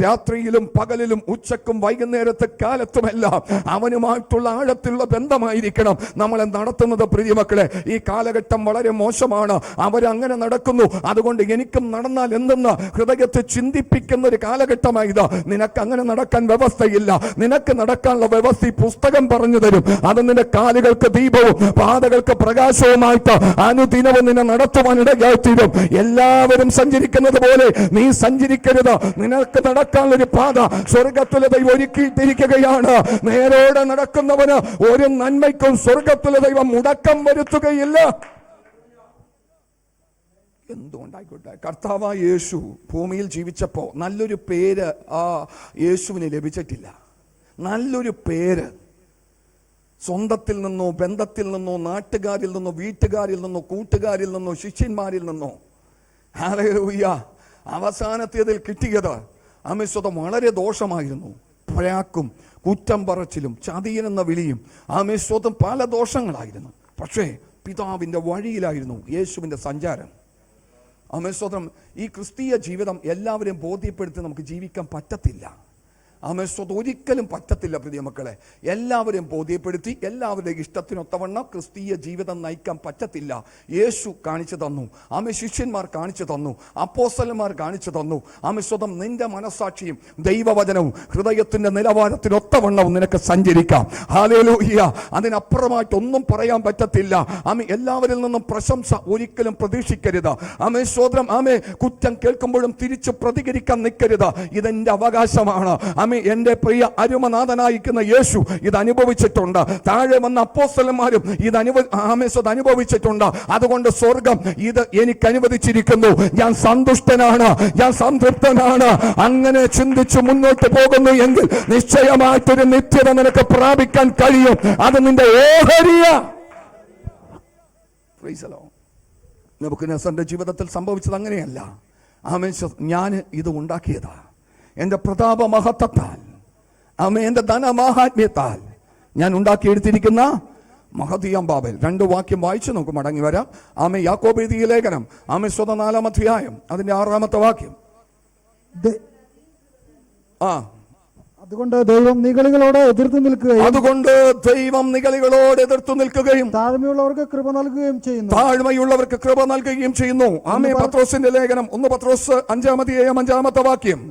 രാത്രിയിലും പകലിലും ഉച്ചക്കും വൈകുന്നേരത്തെ കാലത്തുമെല്ലാം അവനുമായിട്ടുള്ള ആഴത്തിലുള്ള ബന്ധമായിരിക്കണം നമ്മളെ നടത്തുന്നത്. പ്രിയമക്കളെ, ഈ കാലഘട്ടം വളരെ മോശമാണ്. അവരങ്ങനെ നടക്കുന്നു, അതുകൊണ്ട് എനിക്കും നടന്നാൽ എന്തെന്ന് ഹൃദയത്തെ ചിന്തിപ്പിക്കുന്ന ഒരു കാലഘട്ടമായത്. നിനക്ക് അങ്ങനെ നടക്കാൻ വ്യവസ്ഥയില്ല. നിനക്ക് നടക്കാനുള്ള വ്യവസ്ഥ ഈ പുസ്തകം പറഞ്ഞു തരും. അത് നിന്റെ കാലുകൾക്ക് ദീപവും പാതകൾക്ക് പ്രകാശവുമായിട്ട് അനുദിനവും നിന്നെ നടത്തുവാനിടയായിത്തീരും. എല്ലാവരും സഞ്ചരിക്കുന്നത് പോലെ നീ സഞ്ചരിക്കരുത്. നിനക്ക് നടക്കാനുള്ള ഒരു പാത സ്വർഗത്തിലെ ദൈവം ഒരുക്കിയിട്ടിരിക്കുകയാണ്. നേരോടെ നടക്കുന്നവന് ഒരു നന്മയ്ക്കും സ്വർഗത്തിലെ ദൈവം മുടക്കം വരുത്തുകയില്ല. എന്തുകൊണ്ടായിക്കോട്ടെ, കർത്താവായ യേശു ഭൂമിയിൽ ജീവിച്ചപ്പോൾ നല്ലൊരു പേര് ആ യേശുവിന് ലഭിച്ചിട്ടില്ല. നല്ലൊരു പേര് സ്വന്തത്തിൽ നിന്നോ ബന്ധത്തിൽ നിന്നോ നാട്ടുകാരിൽ നിന്നോ വീട്ടുകാരിൽ നിന്നോ കൂട്ടുകാരിൽ നിന്നോ ശിഷ്യന്മാരിൽ നിന്നോ ഹല്ലേലൂയ അവസാനത്തേതിൽ കിട്ടിയത് ആമേശ്വതം വളരെ ദോഷമായിരുന്നു. പ്രയാക്കും കുറ്റം പറച്ചിലും ചതിയനെന്ന വിളിയും ആമേശ്വതം പല ദോഷങ്ങളായിരുന്നു. പക്ഷേ പിതാവിൻ്റെ വഴിയിലായിരുന്നു യേശുവിൻ്റെ സഞ്ചാരം. ആമേശ്വതം ഈ ക്രിസ്തീയ ജീവിതം എല്ലാവരെയും ബോധ്യപ്പെടുത്തി നമുക്ക് ജീവിക്കാൻ പറ്റത്തില്ല. ആമേശ്വതം ഒരിക്കലും പറ്റത്തില്ല. പ്രിയ മക്കളെ, എല്ലാവരെയും ബോധ്യപ്പെടുത്തി എല്ലാവരുടെയും ഇഷ്ടത്തിനൊത്തവണ്ണം ക്രിസ്തീയ ജീവിതം നയിക്കാൻ പറ്റത്തില്ല. യേശു കാണിച്ചു തന്നു, ശിഷ്യന്മാർ കാണിച്ചു തന്നു, അപ്പോസ്തലന്മാർ കാണിച്ചു തന്നു. ആമേശ്വതം നിന്റെ മനസ്സാക്ഷിയും ദൈവവചനവും ഹൃദയത്തിന്റെ നിലവാരത്തിനൊത്തവണ്ണവും നിനക്ക് സഞ്ചരിക്കാം. ഹല്ലേലൂയ. അതിനപ്പുറമായിട്ടൊന്നും പറയാൻ പറ്റത്തില്ല. എല്ലാവരിൽ നിന്നും പ്രശംസ ഒരിക്കലും പ്രതീക്ഷിക്കരുത്. ആമേശ്വതം കുറ്റം കേൾക്കുമ്പോഴും തിരിച്ചു പ്രതികരിക്കാൻ നിൽക്കരുത്. ഇതെന്റെ അവകാശമാണ്. എന്റെ പ്രിയ അരുമനാഥനായിരിക്കുന്ന യേശു ഇത് അനുഭവിച്ചിട്ടുണ്ട്. താഴെ വന്ന അപ്പോസ്തലന്മാരും ഇത് അനുഭവിച്ചിട്ടുണ്ട്. അതുകൊണ്ട് സ്വർഗം ഇത് എനിക്ക് അനുവദിച്ചിരിക്കുന്നു. ഞാൻ സന്തുഷ്ടനാണ്, ഞാൻ സംതൃപ്തനാണ്. അങ്ങനെ ചിന്തിച്ച് മുന്നോട്ട് പോകുന്നു എങ്കിൽ നിശ്ചയമായിട്ടൊരു നിത്യത നിനക്ക് പ്രാപിക്കാൻ കഴിയും. അത് നിന്റെ ഓഹരിയാ. നെബൂഖദ്നേസറിന്റെ ജീവിതത്തിൽ സംഭവിച്ചത് അങ്ങനെയല്ല. ഞാൻ ഇത് ഉണ്ടാക്കിയതാ എന്റെ പ്രതാപ മഹത്വത്താൽ, എന്റെ ധനമാഹാത്മ്യത്താൽ ഞാൻ ഉണ്ടാക്കിയെടുത്തിരിക്കുന്ന മഹതിയാം ബാബേൽ. 2 വാക്യം വായിച്ചു നമുക്ക് മടങ്ങി വരാം. യാക്കോബ് എഴുതിയ ലേഖനം 4-ാം അധ്യായം അതിന്റെ 6-ാമത്തെ വാക്യം. അതുകൊണ്ട് ദൈവം നിഗളികളോട് എതിർത്ത് നിൽക്കുകയും താഴ്മയുള്ളവർക്ക് കൃപ നൽകുകയും ചെയ്യുന്നു. പത്രോസിന്റെ ലേഖനം 1 പത്രോസ് 5-ാം അധ്യായം 5-ാമത്തെ വാക്യം.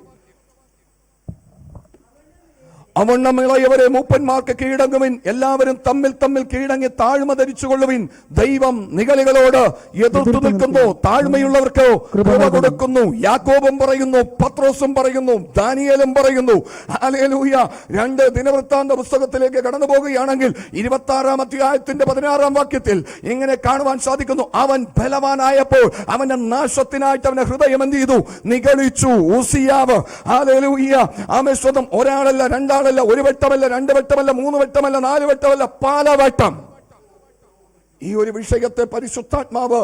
അവണ്ണമിളയവരെ മൂപ്പന്മാർക്ക് കീഴടങ്ങുവിൻ, എല്ലാവരും തമ്മിൽ തമ്മിൽ കീഴടങ്ങി താഴ്മ ധരിച്ചുകൊള്ളുവിൻ. ദൈവം നിഗളികളോട് എതിർത്തു നിൽക്കുന്നു, താഴ്മയുള്ളവർക്ക് കൃപ കൊടുക്കുന്നു. യാക്കോബും പറയുന്നു, പത്രോസും പറയുന്നു, ദാനിയേലും പറയുന്നു. ഹല്ലേലൂയ. 2 ദിനവൃത്താന്ത പുസ്തകത്തിലേക്ക് കടന്നു പോകുകയാണെങ്കിൽ 26-ാം അധ്യായത്തിന്റെ 16-ാം വാക്യത്തിൽ ഇങ്ങനെ കാണുവാൻ സാധിക്കുന്നു. അവൻ ബലവാനായപ്പോൾ അവന്റെ നാശത്തിനായിട്ട് അവന്റെ ഹൃദയം എന്ത് ചെയ്തു? നിഗളിച്ചു. ഉസിയാവ്. ഹല്ലേലൂയ. ആമേശ്വതം ഒരാളല്ല, രണ്ടാളല്ല, 1 വട്ടമല്ല, 2 വട്ടമല്ല, 3 വട്ടമല്ല, 4 വട്ടമല്ല, പലവട്ടം ഈ ഒരു വിഷയത്തെ പരിശുദ്ധാത്മാവ്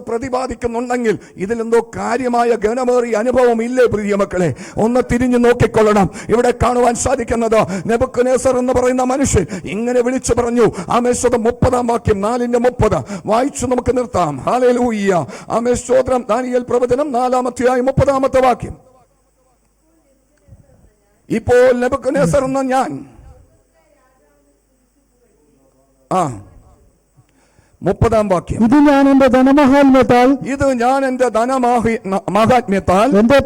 പ്രതിപാദിക്കുന്നുണ്ടെങ്കിൽ ഇതിലെന്തോ കാര്യമായ ഗണമേറിയ അനുഭവം ഇല്ലേ പ്രിയ മക്കളെ? ഒന്ന് തിരിഞ്ഞു നോക്കിക്കൊള്ളണം. ഇവിടെ കാണുവാൻ സാധിക്കുന്നത് നെബൂഖദ്നേസർ എന്ന് പറയുന്ന മനുഷ്യൻ ഇങ്ങനെ വിളിച്ചു പറഞ്ഞു. 30-ാം വാക്യം 4:30 വായിച്ചു നമുക്ക് നിർത്താം. ഹല്ലേലൂയ. ദാനിയേൽ പ്രവചനം 4-ാം അധ്യായം 30-ാമത്തെ വാക്യം. ഇപ്പോൾ നെബൂഖദ്നേസർ എന്ന ഞാൻ 30-ാം വാക്യം. ഇത് ഞാൻ എന്റെ ധനമഹാത്മ്യത്താൽ എന്റെ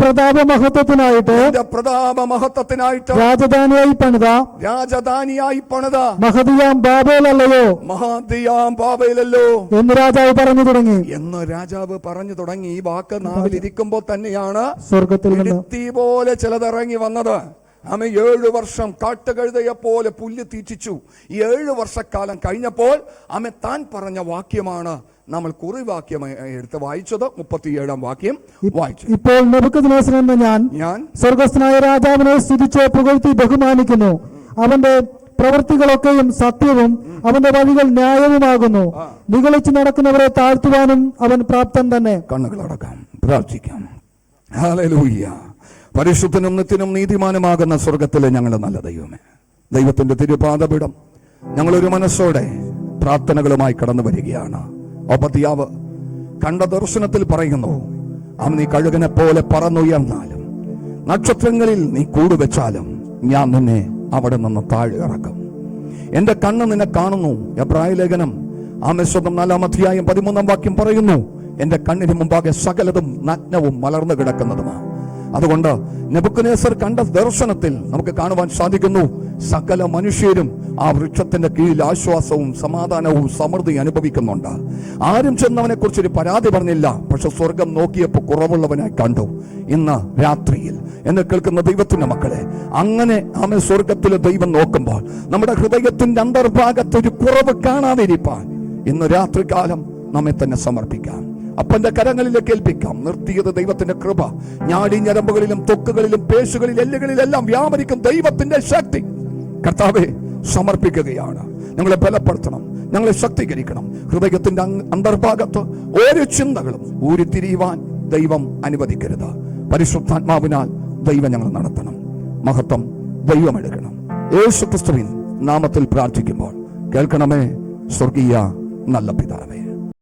പ്രതാപമഹത്വത്തിനായിട്ട് രാജധാനിയായി പണിത മഹതിയാം ബാബേലല്ലോ എന്ന് രാജാവ് പറഞ്ഞു തുടങ്ങി. ഈ വാക്ക് നാവിലിരിക്കുമ്പോൾ തന്നെയാണ് സ്വർഗത്തിൽ നിന്ന് പോലെ ചിലതിറങ്ങി വന്നത്. ആമേ 7 വർഷം കാട്ടുകഴുതയെ പോലെ പുല്ല് തീറ്റിച്ചു. ഈ 7 വർഷക്കാലം കഴിഞ്ഞപ്പോൾ ആമേ താൻ പറഞ്ഞ വാക്യമാണ് നമ്മൾ കുറിവാക്യം എടുത്ത് വായിച്ചത്. 37-ാം വാക്യം വായിച്ചു. ഇപ്പോൾ നെബൂഖദ്നേസർ എന്ന ഞാൻ സ്വർഗസ്ഥനായ രാജാവിനെ സ്തുതിച്ച് പുകഴ്ത്തി ബഹുമാനിക്കുന്നു. അവന്റെ പ്രവൃത്തികളൊക്കെയും സത്യവും അവന്റെ വഴികൾ ന്യായവുമാകുന്നു. നിഗളിച്ചു നടക്കുന്നവരെ താഴ്ത്തുവാനും അവൻ പ്രാപ്തൻ തന്നെ. കണ്ണുകളടക്കാം, പ്രാർത്ഥിക്കാം. ഹല്ലേലൂയ. പരിശുദ്ധനും നിത്യനും നീതിമാനുമാകുന്ന സ്വർഗത്തിലെ ഞങ്ങളുടെ നല്ല ദൈവമേ, ദൈവത്തിന്റെ തിരുപാദപീഠം ഞങ്ങളൊരു മനസ്സോടെ പ്രാർത്ഥനകളുമായി കടന്നു വരികയാണ്. ഓബദ്യാവ് കണ്ട ദർശനത്തിൽ പറയുന്നു, അവൻ നീ കഴുകനെ പോലെ പറന്നുയർന്നാലും നക്ഷത്രങ്ങളിൽ നീ കൂടുവെച്ചാലും ഞാൻ നിന്നെ അവിടെ നിന്ന് താഴെ ഇറക്കും. എന്റെ കണ്ണ് നിന്നെ കാണുന്നു. എബ്രായ ലേഖനം 4-ാം അധ്യായം 13-ാം വാക്യം പറയുന്നു, എന്റെ കണ്ണിന് മുമ്പാകെ സകലതും നഗ്നവും മലർന്നു കിടക്കുന്നതുമാണ്. അതുകൊണ്ട് നെബൂഖദ്നേസർ കണ്ട ദർശനത്തിൽ നമുക്ക് കാണുവാൻ സാധിക്കുന്നു, സകല മനുഷ്യരും ആ വൃക്ഷത്തിന്റെ കീഴിൽ ആശ്വാസവും സമാധാനവും സമൃദ്ധി അനുഭവിക്കുന്നുണ്ട്. ആരും ചെന്നവനെ കുറിച്ചൊരു പരാതി പറഞ്ഞില്ല. പക്ഷെ സ്വർഗം നോക്കിയപ്പോൾ കുറവുള്ളവനായി കണ്ടു. ഇന്ന് രാത്രിയിൽ എന്നെ കേൾക്കുന്ന ദൈവത്തിന്റെ മക്കളെ, അങ്ങനെ ആമേ സ്വർഗത്തിലെ ദൈവം നോക്കുമ്പോൾ നമ്മുടെ ഹൃദയത്തിന്റെ അന്തർഭാഗത്തൊരു കുറവ് കാണാതിരിപ്പാൻ ഇന്ന് രാത്രികാലം നമ്മെ തന്നെ സമർപ്പിക്കാം. അപ്പന്റെ കരങ്ങളിലേക്ക് ഏൽപ്പിക്കാം. നിർത്തിയത് ദൈവത്തിന്റെ കൃപ. ഞാടി ഞരമ്പുകളിലും ത്വക്കുകളിലും പേശുകളിൽ എല്ലുകളിലെല്ലാം വ്യാപരിക്കും ദൈവത്തിന്റെ ശക്തി കർത്താവെ സമർപ്പിക്കുകയാണ്. ഞങ്ങളെ ബലപ്പെടുത്തണം, ഞങ്ങളെ ശക്തീകരിക്കണം. ഹൃദയത്തിന്റെ അന്തർഭാഗത്ത് ഓരോ ചിന്തകളും ഊരിത്തിരിയുവാൻ ദൈവം അനുവദിക്കരുത്. പരിശുദ്ധാത്മാവിനാൽ ദൈവം ഞങ്ങൾ നടത്തണം. മഹത്വം ദൈവം എടുക്കണം. യേശു ക്രിസ്തുവിൻ നാമത്തിൽ പ്രാർത്ഥിക്കുമ്പോൾ കേൾക്കണമേ സ്വർഗീയ നല്ല പിതാവേ.